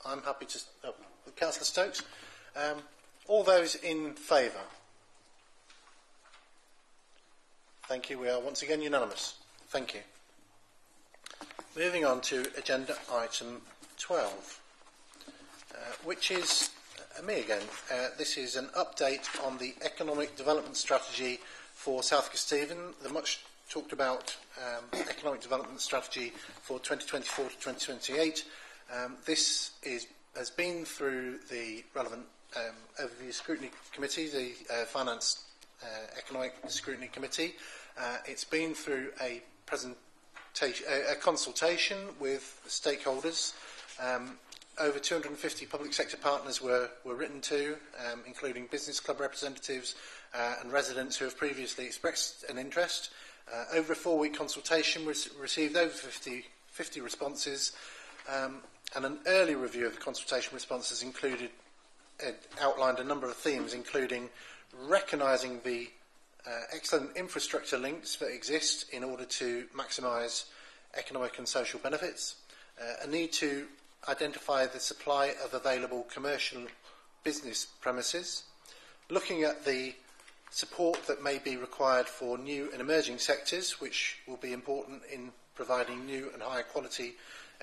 I'm happy to... Oh, Councillor Stokes. All those in favour? Thank you. We are once again unanimous. Thank you. Moving on to agenda item 12, which is me again. This is an update on the economic development strategy for South Kesteven, the much talked about economic development strategy for 2024 to 2028. This has been through the relevant overview scrutiny committee, the Finance Economic Scrutiny Committee. It's been through a consultation with stakeholders. Over 250 public sector partners were written to, including business club representatives and residents who have previously expressed an interest. Over a 4-week consultation, we received over 50 responses, and an early review of the consultation responses outlined a number of themes, including recognising the excellent infrastructure links that exist in order to maximise economic and social benefits, a need to identify the supply of available commercial business premises, looking at the support that may be required for new and emerging sectors, which will be important in providing new and higher quality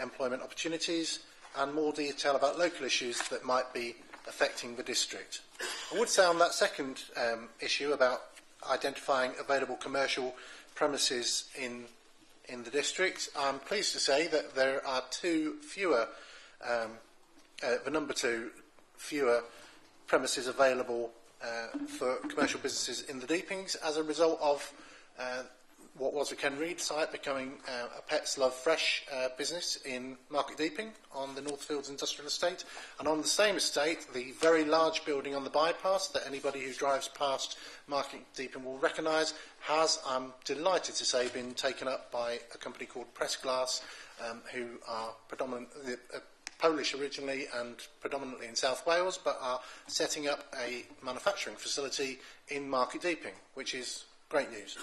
employment opportunities, and more detail about local issues that might be affecting the district. I would say on that second issue about identifying available commercial premises in the district, I'm pleased to say that there are the number two fewer premises available for commercial businesses in the Deepings as a result of what was a Ken Reid site becoming a Pets Love Fresh business in Market Deeping on the Northfields Industrial Estate. And on the same estate, the very large building on the bypass that anybody who drives past Market Deeping will recognise has, I'm delighted to say, been taken up by a company called Press Glass, who are predominantly Polish originally and predominantly in South Wales, but are setting up a manufacturing facility in Market Deeping, which is great news.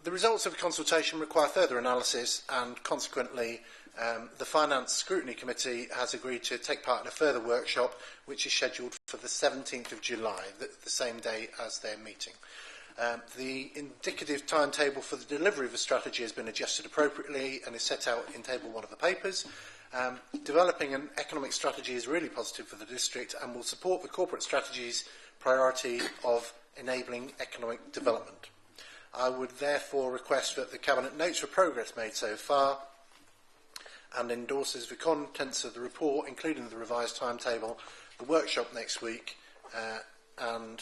The results of the consultation require further analysis, and consequently the Finance Scrutiny Committee has agreed to take part in a further workshop which is scheduled for the 17th of July, the same day as their meeting. The indicative timetable for the delivery of the strategy has been adjusted appropriately and is set out in Table 1 of the papers. Developing an economic strategy is really positive for the district and will support the corporate strategy's priority of enabling economic development. I would therefore request that the Cabinet notes the progress made so far and endorses the contents of the report, including the revised timetable, the workshop next week, and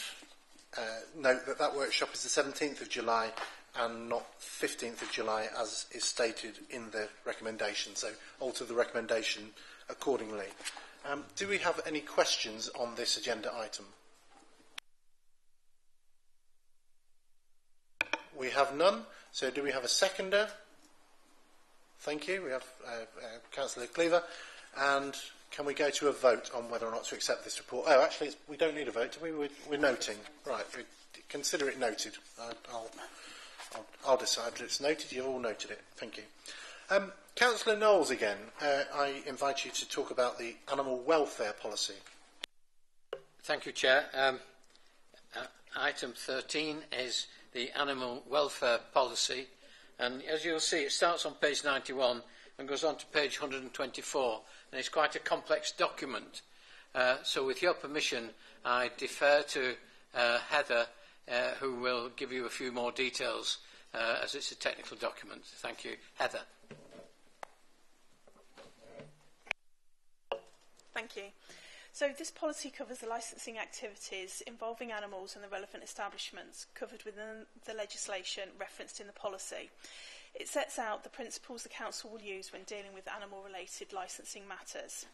note that that workshop is the 17th of July and not 15th of July as is stated in the recommendation, so alter the recommendation accordingly. Do we have any questions on this agenda item? We have none, so do we have a seconder? Thank you. We have Councillor Cleaver. And can we go to a vote on whether or not to accept this report? Oh, actually, we don't need a vote, do we? We're noting. Right, we consider it noted. I'll decide that it's noted. You've all noted it. Thank you. Councillor Knowles again. I invite you to talk about the animal welfare policy. Thank you, Chair. Item 13 is the animal welfare policy, and as you'll see, it starts on page 91 and goes on to page 124, and it's quite a complex document. So with your permission, I defer to Heather, who will give you a few more details, as it's a technical document. Thank you. Heather. Thank you. So this policy covers the licensing activities involving animals and the relevant establishments covered within the legislation referenced in the policy. It sets out the principles the Council will use when dealing with animal-related licensing matters.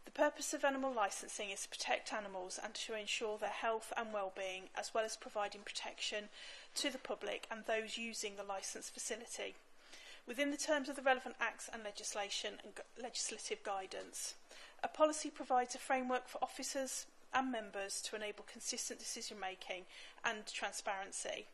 The purpose of animal licensing is to protect animals and to ensure their health and well-being, as well as providing protection to the public and those using the licensed facility, within the terms of the relevant acts and legislation and legislative guidance. A policy provides a framework for officers and members to enable consistent decision-making and transparency.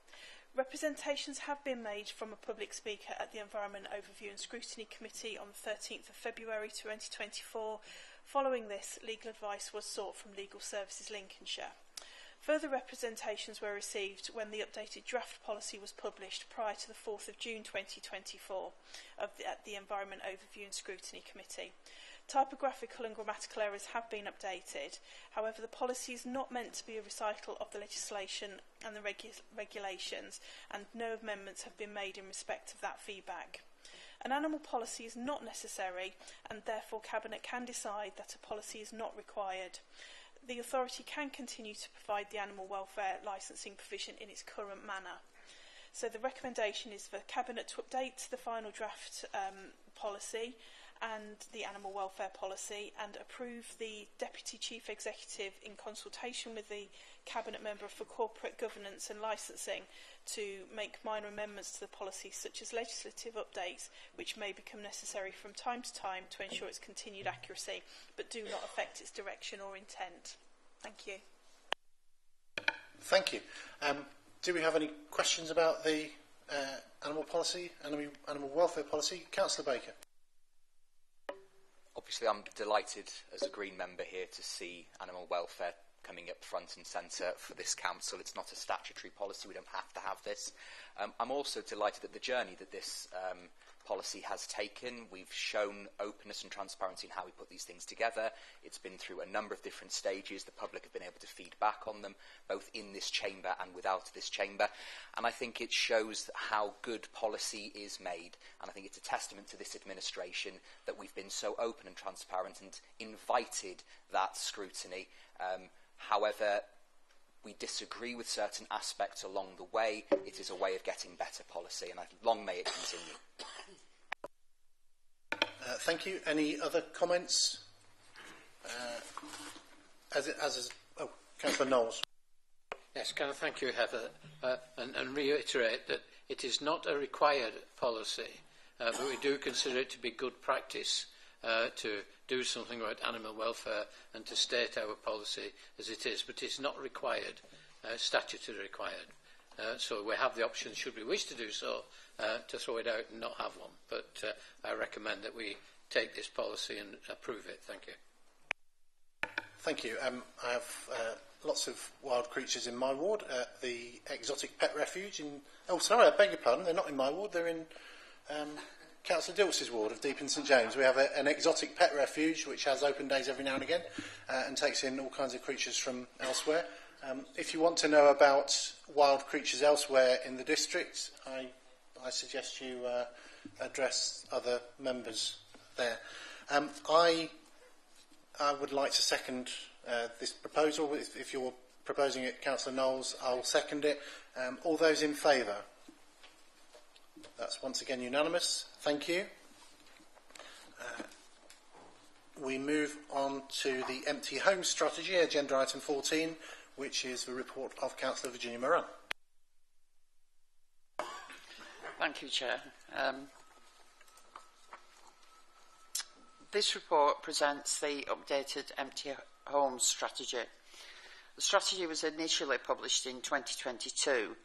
Representations have been made from a public speaker at the Environment Overview and Scrutiny Committee on the 13th of February 2024. Following this, legal advice was sought from Legal Services Lincolnshire. Further representations were received when the updated draft policy was published prior to the 4th of June 2024 at the Environment Overview and Scrutiny Committee. Typographical and grammatical errors have been updated. However, the policy is not meant to be a recital of the legislation and the regulations, and no amendments have been made in respect of that feedback. An animal policy is not necessary, and therefore Cabinet can decide that a policy is not required. The authority can continue to provide the animal welfare licensing provision in its current manner. So the recommendation is for Cabinet to update the final draft policy and the animal welfare policy and approve the Deputy Chief Executive in consultation with the Cabinet Member for Corporate Governance and Licensing to make minor amendments to the policy, such as legislative updates, which may become necessary from time to time to ensure its continued accuracy, but do not affect its direction or intent. Thank you. Thank you. Do we have any questions about the animal policy, animal welfare policy? Councillor Baker. Obviously, I'm delighted as a Green member here to see animal welfare coming up front and centre for this council. It's not a statutory policy. We don't have to have this. I'm also delighted at the journey that this policy has taken. We've shown openness and transparency in how we put these things together. It's been through a number of different stages. The public have been able to feed back on them, both in this chamber and without this chamber. And I think it shows how good policy is made. And I think it's a testament to this administration that we've been so open and transparent and invited that scrutiny. However, we disagree with certain aspects along the way. It is a way of getting better policy, and long may it continue. Thank you. Any other comments? Councillor Knowles. Yes, can I thank you, Heather, and reiterate that it is not a required policy, but we do consider it to be good practice to do something about animal welfare and to state our policy as it is, but it's not required, statutory required. So we have the option, should we wish to do so, to throw it out and not have one. But I recommend that we take this policy and approve it. Thank you. Thank you. I have lots of wild creatures in my ward. The exotic pet refuge in... Oh, sorry, I beg your pardon. They're not in my ward. They're in Councillor Dilks's ward of Deep in St James. We have an exotic pet refuge which has open days every now and again and takes in all kinds of creatures from elsewhere. If you want to know about wild creatures elsewhere in the district, I suggest you address other members there. I would like to second this proposal. If you're proposing it, Councillor Knowles, I'll second it. All those in favour? That's once again unanimous. Thank you. We move on to the empty home strategy, agenda item 14, which is the report of Councillor Virginia Moran. Thank you, Chair. This report presents the updated empty homes strategy. The strategy was initially published in 2022.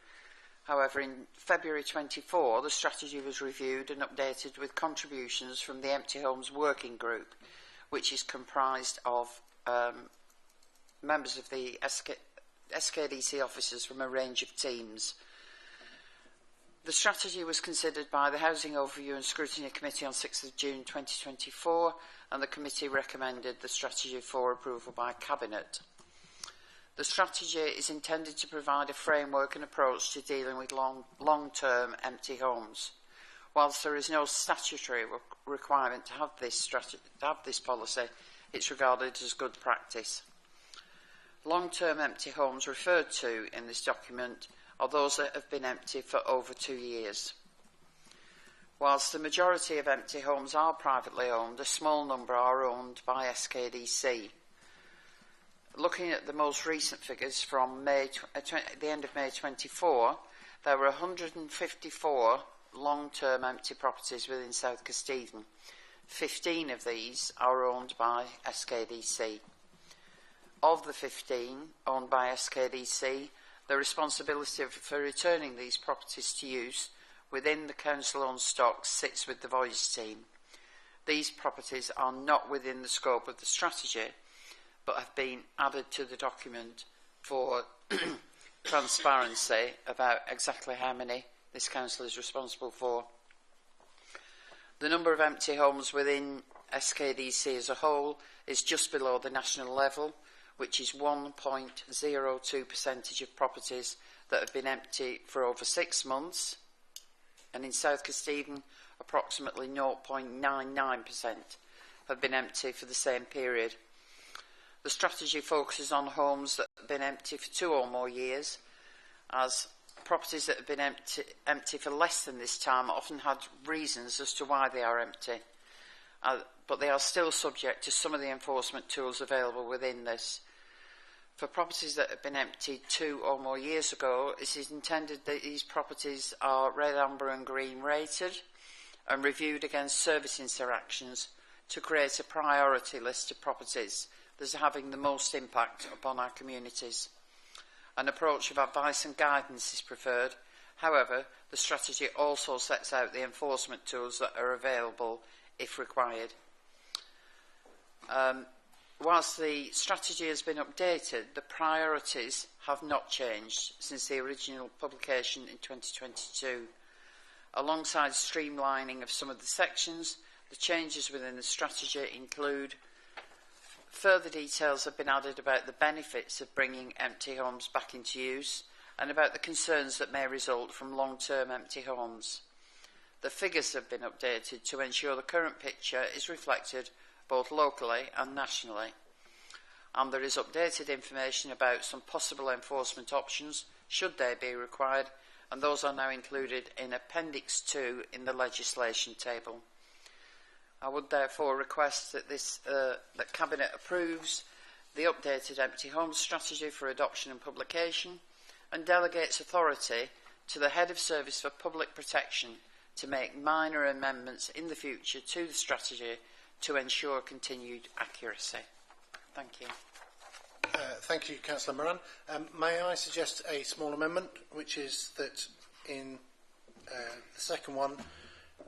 However, in February 24, the strategy was reviewed and updated with contributions from the Empty Homes Working Group, which is comprised of members of the SKDC officers from a range of teams. The strategy was considered by the Housing Overview and Scrutiny Committee on 6th of June 2024, and the committee recommended the strategy for approval by Cabinet. The strategy is intended to provide a framework and approach to dealing with long-term empty homes. Whilst there is no statutory requirement to have this policy, it's regarded as good practice. Long-term empty homes referred to in this document are those that have been empty for over 2 years. Whilst the majority of empty homes are privately owned, a small number are owned by SKDC. Looking at the most recent figures from the end of May 24, there were 154 long-term empty properties within South Kesteven. 15 of these are owned by SKDC. Of the 15 owned by SKDC, the responsibility for returning these properties to use within the council-owned stock sits with the voice team. These properties are not within the scope of the strategy, but have been added to the document for transparency about exactly how many this council is responsible for. The number of empty homes within SKDC as a whole is just below the national level, which is 1.02% of properties that have been empty for over 6 months, and in South Kesteven, approximately 0.99% have been empty for the same period. The strategy focuses on homes that have been empty for 2 or more years, as properties that have been empty for less than this time often had reasons as to why they are empty, but they are still subject to some of the enforcement tools available within this. For properties that have been emptied 2 or more years ago, it is intended that these properties are red, amber and green rated and reviewed against service interactions to create a priority list of properties that are having the most impact upon our communities. An approach of advice and guidance is preferred. However, the strategy also sets out the enforcement tools that are available if required. Whilst the strategy has been updated, the priorities have not changed since the original publication in 2022. Alongside streamlining of some of the sections, the changes within the strategy include further details have been added about the benefits of bringing empty homes back into use and about the concerns that may result from long-term empty homes. The figures have been updated to ensure the current picture is reflected both locally and nationally. And there is updated information about some possible enforcement options, should they be required, and those are now included in Appendix 2 in the legislation table. I would therefore request that that Cabinet approves the updated empty homes strategy for adoption and publication and delegates authority to the Head of Service for Public Protection to make minor amendments in the future to the strategy to ensure continued accuracy. Thank you. Thank you, Councillor Moran. May I suggest a small amendment, which is that in the second one,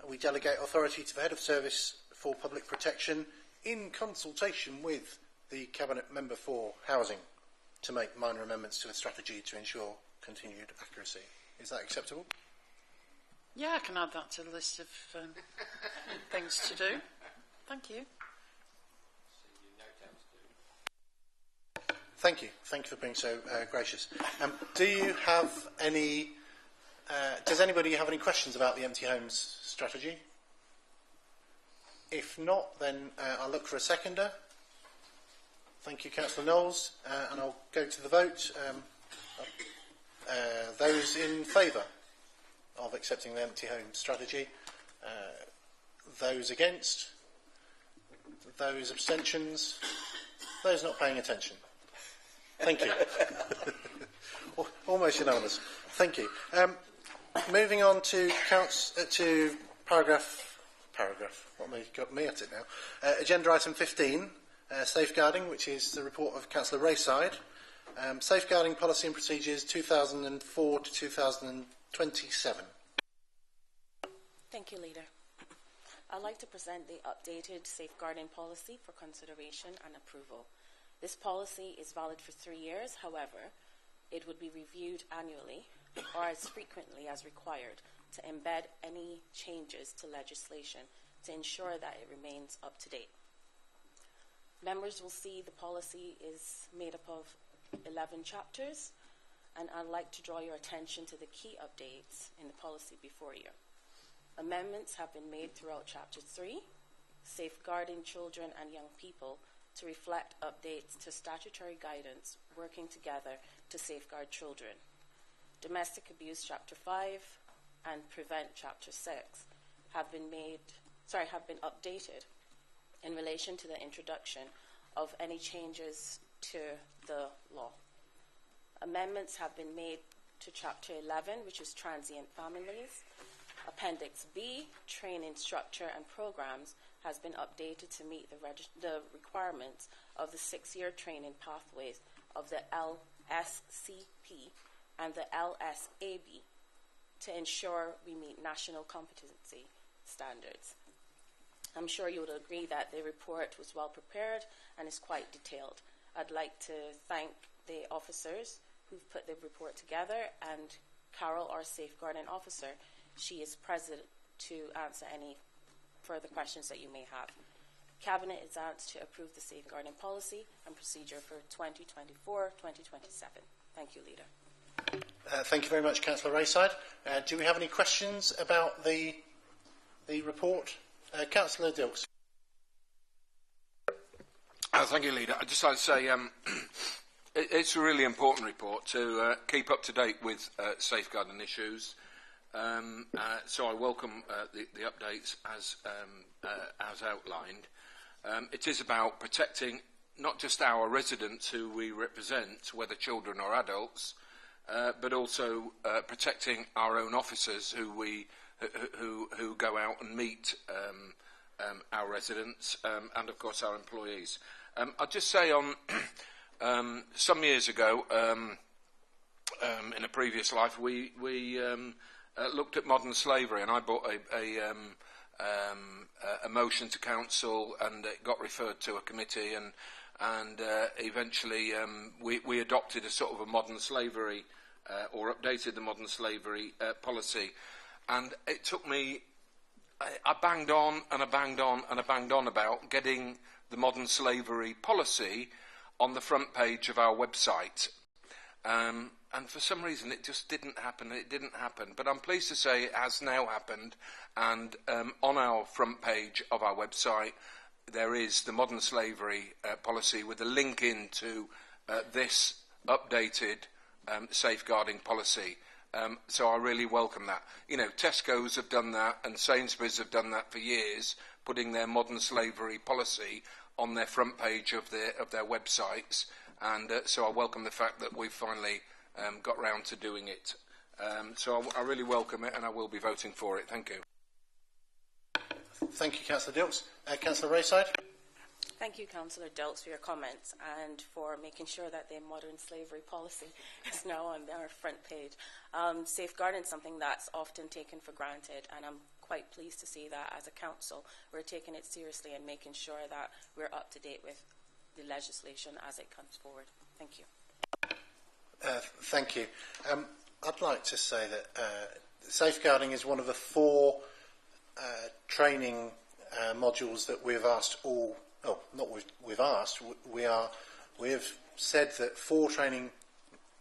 we delegate authority to the Head of Service for Public Protection in consultation with the Cabinet Member for Housing to make minor amendments to the strategy to ensure continued accuracy. Is that acceptable? Yeah, I can add that to the list of things to do. Thank you. Thank you. Thank you for being so gracious. Do you have any... does anybody have any questions about the empty homes strategy? If not, then I'll look for a seconder. Thank you, Councillor Knowles. And I'll go to the vote. Those in favour of accepting the empty home strategy? Those against? Those abstentions? Those not paying attention? Thank you. Almost unanimous. Thank you. Moving on to paragraph. What got me at it now? Agenda item 15, safeguarding, which is the report of Councillor Rayside. Safeguarding policy and procedures 2004 to 2027. Thank you, Leader. I'd like to present the updated safeguarding policy for consideration and approval. This policy is valid for 3 years. However, it would be reviewed annually or as frequently as required to embed any changes to legislation to ensure that it remains up to date. Members will see the policy is made up of 11 chapters, and I'd like to draw your attention to the key updates in the policy before you. Amendments have been made throughout Chapter 3, Safeguarding Children and Young People, to reflect updates to statutory guidance working together to safeguard children. Domestic Abuse Chapter 5 and Prevent Chapter 6 have been updated in relation to the introduction of any changes to the law. Amendments have been made to Chapter 11, which is Transient Families. Appendix B, Training Structure and Programs, has been updated to meet the requirements of the 6-year training pathways of the LSCP and the LSAB to ensure we meet national competency standards. I'm sure you would agree that the report was well prepared and is quite detailed. I'd like to thank the officers who've put the report together, and Carol, our safeguarding officer, she is present to answer any further questions that you may have. Cabinet is asked to approve the safeguarding policy and procedure for 2024-2027. Thank you, Leader. Thank you very much, Councillor Rayside. Do we have any questions about the report? Councillor Dilks. Thank you, Leader. I'd just like to say it's a really important report to keep up to date with safeguarding issues. So I welcome the updates as outlined. It is about protecting not just our residents who we represent, whether children or adults, but also protecting our own officers who go out and meet our residents and, of course, our employees. I'll just say on some years ago, in a previous life, we looked at modern slavery, and I brought a motion to council, and it got referred to a committee, and eventually we adopted a sort of a modern slavery or updated the modern slavery policy. And it took me, I banged on and I banged on and I banged on about getting the modern slavery policy on the front page of our website. And for some reason it just didn't happen. It didn't happen. But I'm pleased to say it has now happened. And on our front page of our website, there is the modern slavery policy with a link into this updated safeguarding policy. So I really welcome that. You know, Tesco's have done that, and Sainsbury's have done that for years, putting their modern slavery policy on their front page of their websites. And so I welcome the fact that we've finally got round to doing it. So I really welcome it, and I will be voting for it. Thank you. Thank you, Councillor Dilks. Councillor Rayside. Thank you, Councillor Dilks, for your comments and for making sure that the modern slavery policy is now on our front page. Safeguarding is something that's often taken for granted, and I'm quite pleased to see that as a council we're taking it seriously and making sure that we're up to date with the legislation as it comes forward. Thank you. Thank you. I'd like to say that safeguarding is one of the 4 training modules that we've asked all. Oh, not we've asked. We have said that 4 training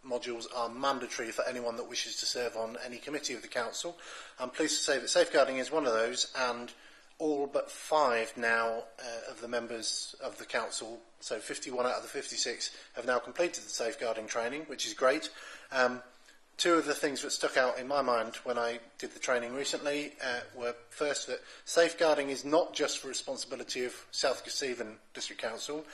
modules are mandatory for anyone that wishes to serve on any committee of the council. I'm pleased to say that safeguarding is one of those, and all but 5 now of the members of the council, so 51 out of the 56, have now completed the safeguarding training, which is great. 2 of the things that stuck out in my mind when I did the training recently were, first, that safeguarding is not just the responsibility of South Kesteven District Council.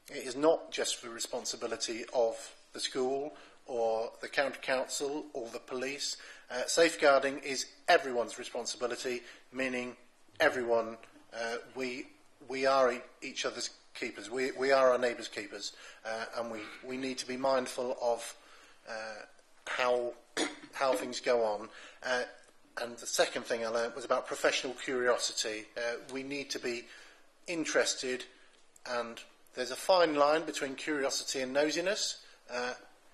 It is not just the responsibility of the school or the county council or the police. Safeguarding is everyone's responsibility, meaning everyone. We are each other's keepers. We are our neighbours' keepers, and we need to be mindful of how things go on. And the second thing I learnt was about professional curiosity. We need to be interested, and there's a fine line between curiosity and nosiness,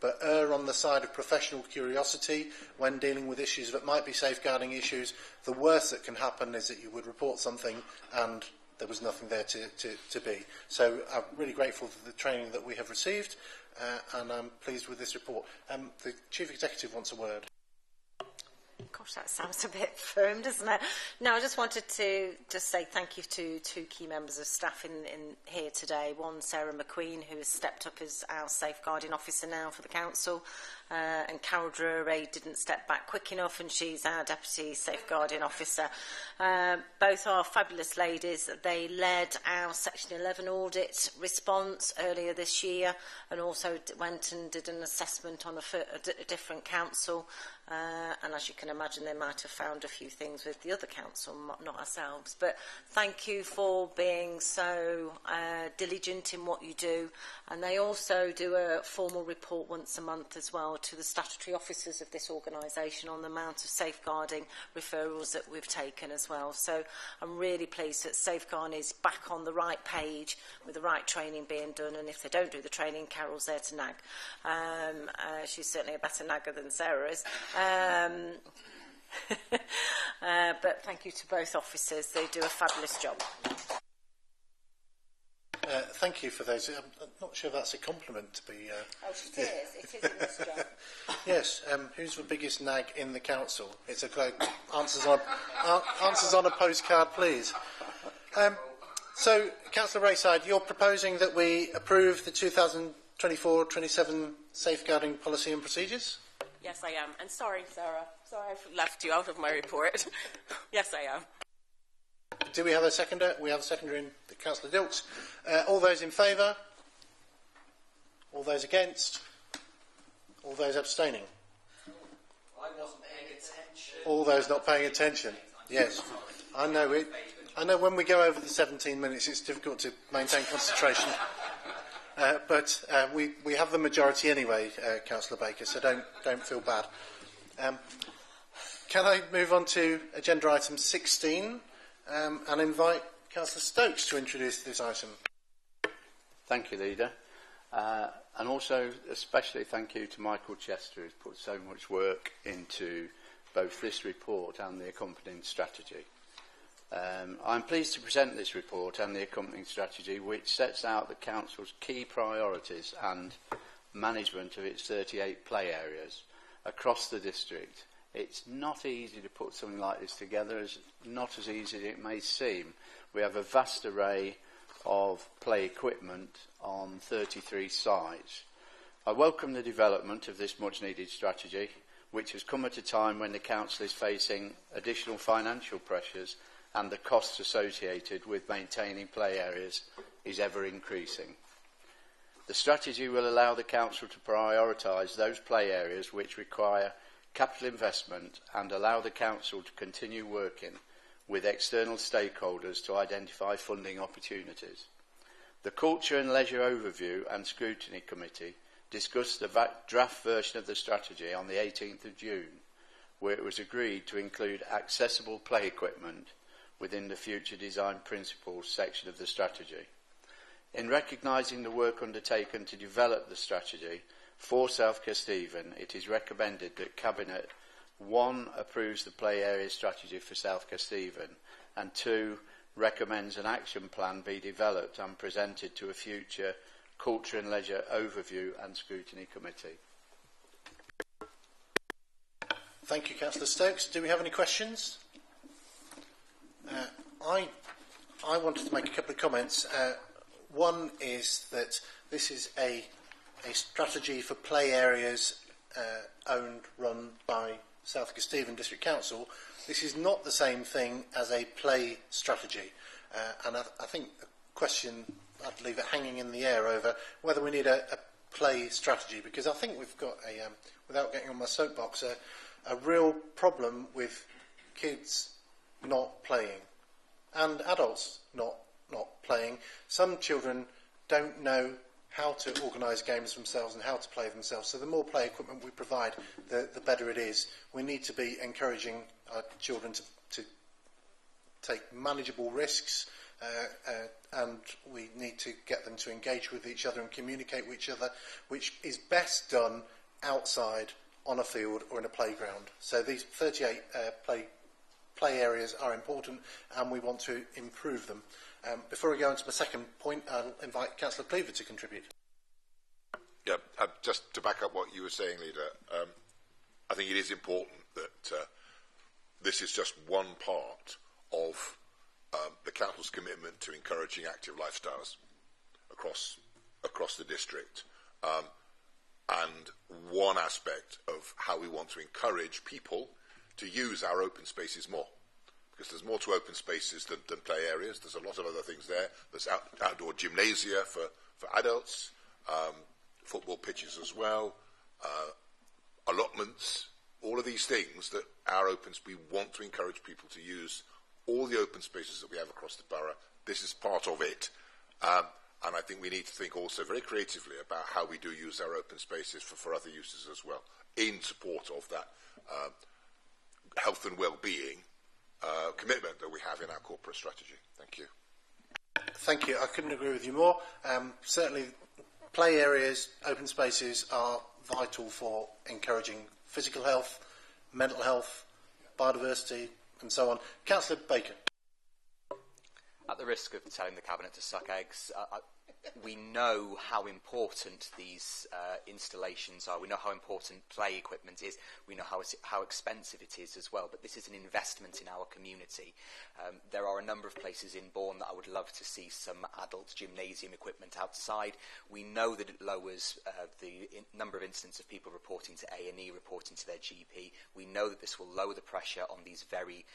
but err on the side of professional curiosity when dealing with issues that might be safeguarding issues. The worst that can happen is that you would report something and there was nothing there to be. So I'm really grateful for the training that we have received, and I'm pleased with this report. The Chief Executive wants a word. Gosh, that sounds a bit firm, doesn't it? No, I just wanted to just say thank you to two key members of staff in here today. One, Sarah McQueen, who has stepped up as our safeguarding officer now for the council, and Carol Drury didn't step back quick enough, and she's our deputy safeguarding officer. Both are fabulous ladies. They led our Section 11 audit response earlier this year, and also went and did an assessment on a different council. And as you can imagine, they might have found a few things with the other council, not ourselves. But thank you for being so diligent in what you do. And they also do a formal report once a month as well to the statutory officers of this organisation on the amount of safeguarding referrals that we've taken as well. So I'm really pleased that Safeguarding is back on the right page with the right training being done. And if they don't do the training, Carol's there to nag. She's certainly a better nagger than Sarah is. But thank you to both officers. They do a fabulous job. Thank you for those. I'm not sure if that's a compliment to be... Oh, it is. It is in this job. Yes. Who's the biggest nag in the council? It's a answers on a postcard, please. So, Councillor Rayside, you're proposing that we approve the 2024-27 safeguarding policy and procedures? Yes, I am. And sorry, Sarah. Sorry I've left you out of my report. Yes, I am. Do we have a seconder? We have a seconder in Councillor Dilks. All those in favour? All those against? All those abstaining? I wasn't paying attention. All those not paying attention? Yes. I know it. I know when we go over the 17 minutes it's difficult to maintain concentration. But we have the majority anyway, Councillor Baker, so don't feel bad. Can I move on to agenda item 16 and invite Councillor Stokes to introduce this item? Thank you, Leader. And also, especially thank you to Michael Chester, who's put so much work into both this report and the accompanying strategy. I'm pleased to present this report and the accompanying strategy, which sets out the Council's key priorities and management of its 38 play areas across the district. It's not easy to put something like this together, it's not as easy as it may seem. We have a vast array of play equipment on 33 sites. I welcome the development of this much needed strategy, which has come at a time when the Council is facing additional financial pressures and the costs associated with maintaining play areas is ever increasing. The strategy will allow the Council to prioritise those play areas which require capital investment and allow the Council to continue working with external stakeholders to identify funding opportunities. The Culture and Leisure Overview and Scrutiny Committee discussed the draft version of the strategy on the 18th of June, where it was agreed to include accessible play equipment within the Future Design Principles section of the strategy. In recognising the work undertaken to develop the strategy for South Kesteven, it is recommended that Cabinet 1 approves the play area strategy for South Kesteven and 2 recommends an action plan be developed and presented to a future Culture and Leisure Overview and Scrutiny Committee. Thank you, Councillor Stokes. Do we have any questions? I wanted to make a couple of comments. One is that this is a strategy for play areas owned, run by South Kesteven District Council. This is not the same thing as a play strategy. And I think the question, I'd leave it hanging in the air over whether we need a play strategy, because I think we've got a, without getting on my soapbox, a real problem with kids not playing and adults not playing. Some children don't know how to organise games themselves and how to play themselves, so the more play equipment we provide, the better it is. We need to be encouraging our children to take manageable risks, and we need to get them to engage with each other and communicate with each other, which is best done outside on a field or in a playground. So these 38 play areas are important, and we want to improve them. Before we go on to my second point, I'll invite Councillor Cleaver to contribute. Yeah, just to back up what you were saying, Leader, I think it is important that this is just one part of the council's commitment to encouraging active lifestyles across the district, and one aspect of how we want to encourage people to use our open spaces more. Because there's more to open spaces than play areas. There's a lot of other things there. There's outdoor gymnasia for adults, football pitches as well, allotments, all of these things that we want to encourage people to use all the open spaces that we have across the borough. This is part of it. And I think we need to think also very creatively about how we do use our open spaces for other uses as well, in support of that health and well-being commitment that we have in our corporate strategy. Thank you. Thank you. I couldn't agree with you more. Certainly, play areas, open spaces are vital for encouraging physical health, mental health, biodiversity, and so on. Councillor Baker. At the risk of telling the Cabinet to suck eggs, we know how important these installations are. We know how important play equipment is. We know how expensive it is as well. But this is an investment in our community. There are a number of places in Bourne that I would love to see some adult gymnasium equipment outside. We know that it lowers the number of incidents of people reporting to A&E, reporting to their GP. We know that this will lower the pressure on these very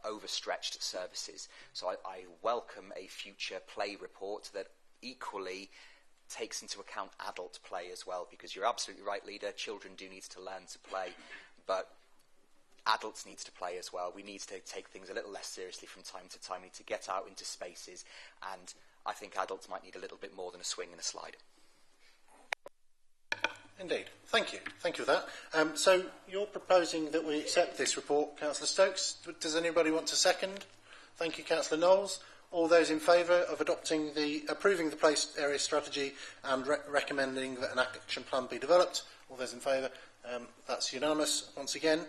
overstretched services. So I welcome a future play report that equally takes into account adult play as well, because you're absolutely right, Leader, children do need to learn to play, but adults need to play as well. We need to take things a little less seriously from time to time. We need to get out into spaces, and I think adults might need a little bit more than a swing and a slide. Indeed. Thank you. Thank you for that. So you're proposing that we accept this report, Councillor Stokes. Does anybody want to second? Thank you, Councillor Knowles. All those in favour of approving the place area strategy and recommending that an action plan be developed? All those in favour? That's unanimous once again.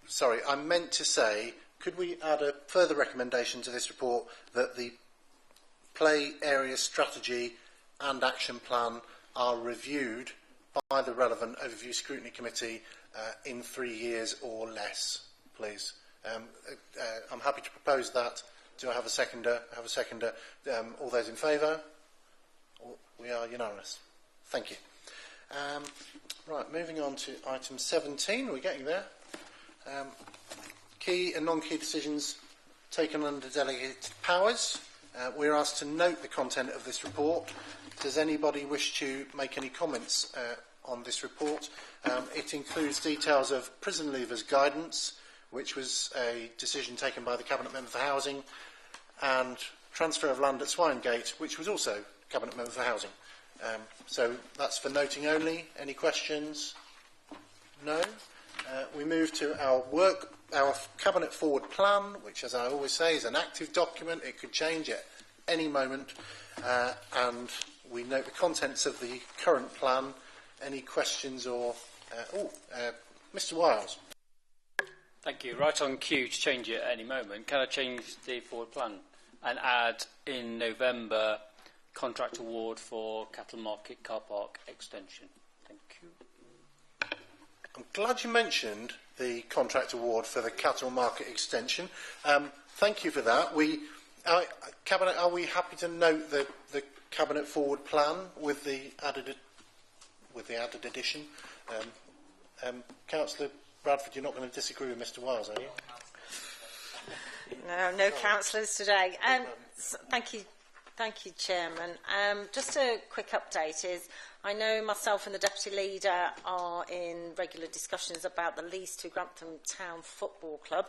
Sorry, I meant to say, could we add a further recommendation to this report that the play area strategy and action plan are reviewed by the relevant overview scrutiny committee in 3 years or less, please? I'm happy to propose that. Do I have a seconder? I have a seconder. All those in favour? We are unanimous. Thank you. Right, moving on to item 17. We're getting there. Key and non-key decisions taken under delegated powers. We're asked to note the content of this report. Does anybody wish to make any comments on this report? It includes details of prison leavers guidance, which was a decision taken by the Cabinet Member for Housing, and transfer of land at Swinegate, which was also Cabinet Member for Housing. So that's for noting only. Any questions? No? We move to our Cabinet Forward Plan, which, as I always say, is an active document. It could change at any moment. And we note the contents of the current plan. Any questions or... Mr Wiles. Thank you. Right on cue to change it at any moment. Can I change the forward plan and add in November contract award for Cattle Market Car Park extension? Thank you. I'm glad you mentioned the contract award for the Cattle Market extension. Thank you for that. Cabinet, are we happy to note the Cabinet Forward Plan with the added addition? Councillor Bradford, you're not going to disagree with Mr Wiles, are you? No councillors today. Thank you, Chairman. Just a quick update is, I know myself and the Deputy Leader are in regular discussions about the lease to Grantham Town Football Club.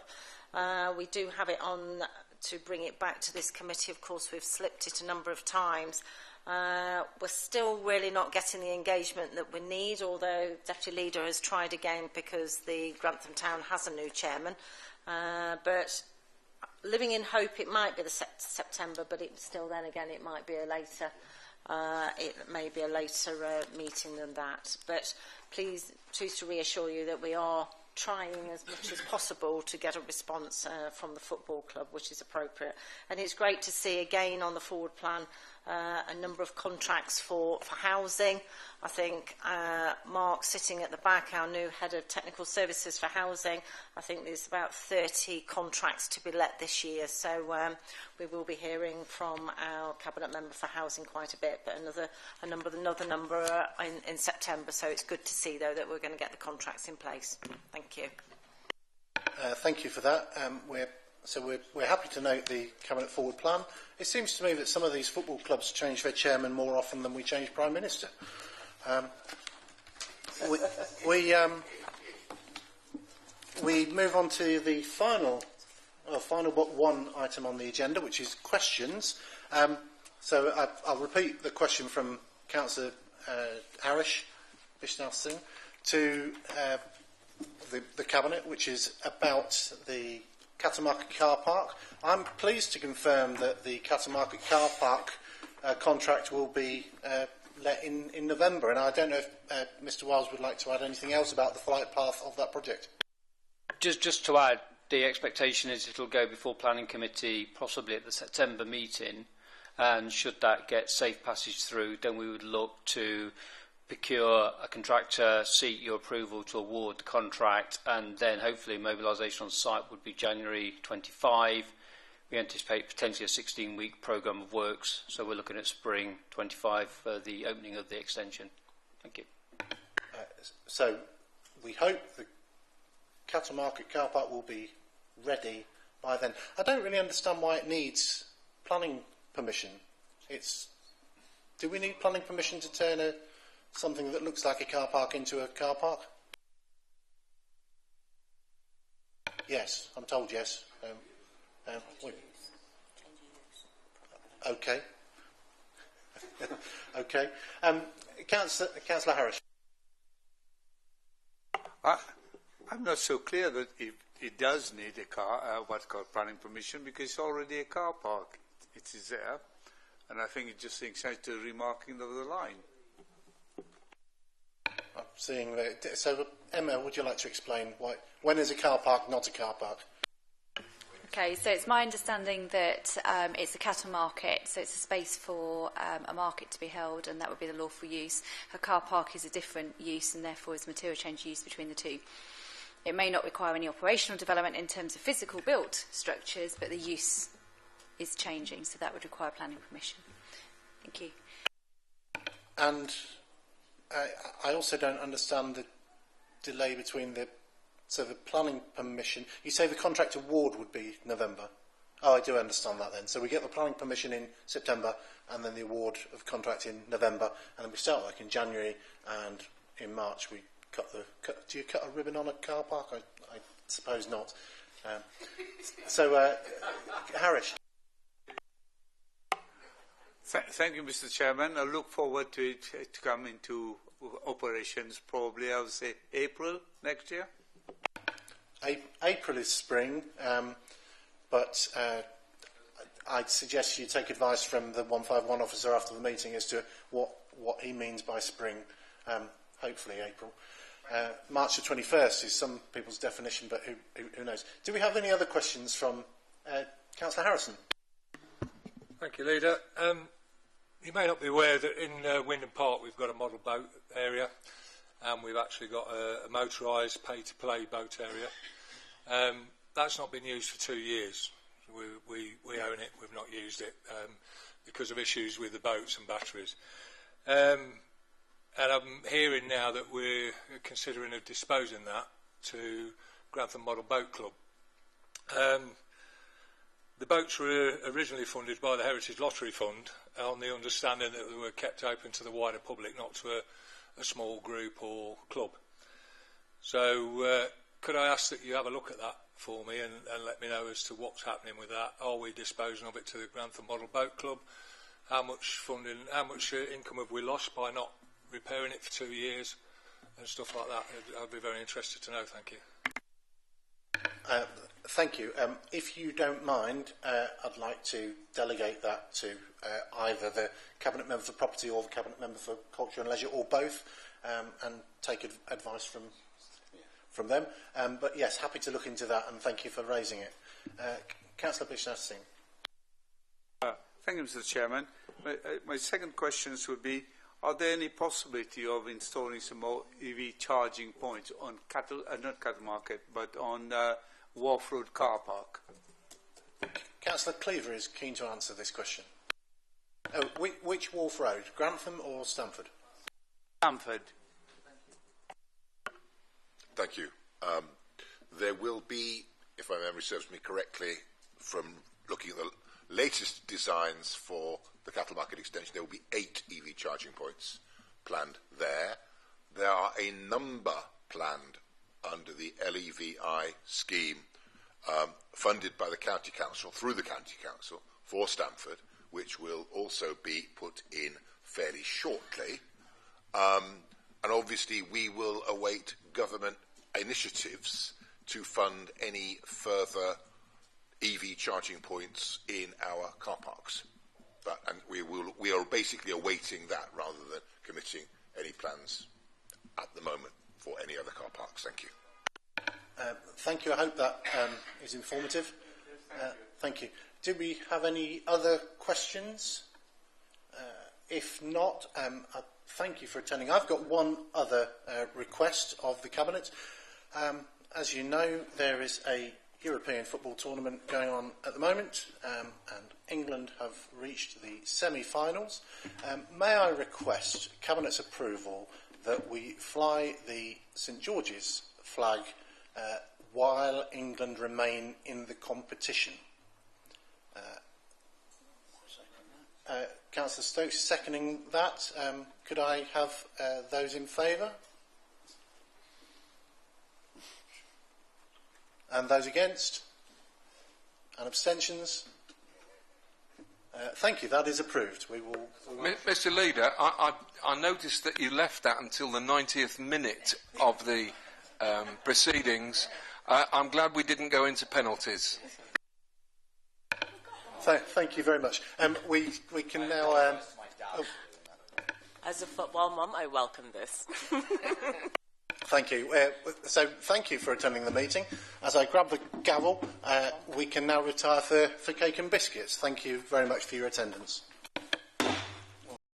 We do have it on to bring it back to this committee. Of course, we've slipped it a number of times. We're still really not getting the engagement that we need, although Deputy Leader has tried again because the Grantham Town has a new chairman. But living in hope, it might be the September, but still then again it might be a later meeting than that. But please choose to reassure you that we are trying as much as possible to get a response from the football club, which is appropriate. And it's great to see again on the forward plan a number of contracts for housing. I think Mark, sitting at the back, our new Head of Technical Services for Housing, I think there's about 30 contracts to be let this year. So we will be hearing from our Cabinet Member for Housing quite a bit, but another number in September. So it's good to see, though, that we're going to get the contracts in place. Thank you. Thank you for that. We're happy to note the Cabinet Forward Plan. It seems to me that some of these football clubs change their chairman more often than we change Prime Minister. We move on to the final but one item on the agenda, which is questions. I'll repeat the question from Councillor Harish Vishnath Singh to the Cabinet, which is about the Cattermarket car park. I'm pleased to confirm that the Cattermarket car park contract will be let in November, and I don't know if Mr Wiles would like to add anything else about the flight path of that project. Just to add, the expectation is it'll go before Planning Committee, possibly at the September meeting, and should that get safe passage through, then we would look to procure a contractor, seek your approval to award the contract, and then hopefully mobilisation on site would be January 25. We anticipate potentially a 16-week programme of works, so we're looking at spring 25 for the opening of the extension. Thank you. So we hope the Cattermarket car park will be ready by then. I don't really understand why it needs planning permission. Do we need planning permission to turn something that looks like a car park into a car park? Yes, I'm told yes. Okay. Okay. Councillor Harris. I'm not so clear that it does need what's called planning permission, because it's already a car park. It is there, and I think it just makes sense to remarking of the line. I'm seeing that. So, Emma, would you like to explain when is a car park not a car park? Okay, so it's my understanding that it's a cattle market, so it's a space for a market to be held, and that would be the lawful use. A car park is a different use, and therefore is material change use between the two. It may not require any operational development in terms of physical built structures, but the use is changing, so that would require planning permission. Thank you. And I also don't understand the delay between the planning permission. You say the contract award would be November. Oh, I do understand that then. So we get the planning permission in September, and then the award of contract in November, and then we start work in January, and in March we do you cut a ribbon on a car park? I suppose not. Harish. Thank you, Mr. Chairman. I look forward to it to come into operations probably, I would say, April next year. April is spring, but I'd suggest you take advice from the 151 officer after the meeting as to what he means by spring. Hopefully April. March the 21st is some people's definition, but who knows? Do we have any other questions from Councillor Harrison? Thank you, Leader. You may not be aware that in Wyndham Park we've got a model boat area, and we've actually got a motorised pay-to-play boat area. That's not been used for 2 years. We own it, we've not used it because of issues with the boats and batteries. And I'm hearing now that we're considering of disposing that to Grantham Model Boat Club. The boats were originally funded by the Heritage Lottery Fund on the understanding that they were kept open to the wider public, not to a small group or club. So could I ask that you have a look at that for me and let me know as to what's happening with that? Are we disposing of it to the Grantham Model Boat Club? How much funding, how much income have we lost by not repairing it for 2 years and stuff like that? I'd be very interested to know, thank you. Thank you. If you don't mind, I'd like to delegate that to either the Cabinet Member for Property or the Cabinet Member for Culture and Leisure, or both, and take advice from them. But yes, happy to look into that, and thank you for raising it. Councillor Vishnath Singh. Thank you, Mr. Chairman. My second question would be, are there any possibility of installing some more EV charging points on not Cattle Market, but on Wharf Road car park? Councillor Cleaver is keen to answer this question. Which Wharf Road, Grantham or Stamford? Stamford. Thank you. There will be, if my memory serves me correctly, from looking at the latest designs for the Cattle Market extension, there will be 8 EV charging points planned there. There are a number planned under the LEVI scheme funded by the County Council, through the County Council, for Stamford, which will also be put in fairly shortly. And obviously we will await government initiatives to fund any further EV charging points in our car parks. And we are basically awaiting that rather than committing any plans at the moment for any other car parks. Thank you. Thank you. I hope that is informative. Thank you. Do we have any other questions? If not, thank you for attending. I've got one other request of the Cabinet. As you know, there is a European football tournament going on at the moment, and England have reached the semi-finals. May I request Cabinet's approval that we fly the St George's flag while England remain in the competition? Councillor Stokes seconding that. Could I have those in favour? And those against? And abstentions? Thank you, that is approved. We will. Mr. Leader, I noticed that you left that until the 90th minute of the proceedings. I'm glad we didn't go into penalties. Thank you very much. We can now. As a football mum, I welcome this. Thank you. So thank you for attending the meeting. As I grab the gavel, we can now retire for cake and biscuits. Thank you very much for your attendance.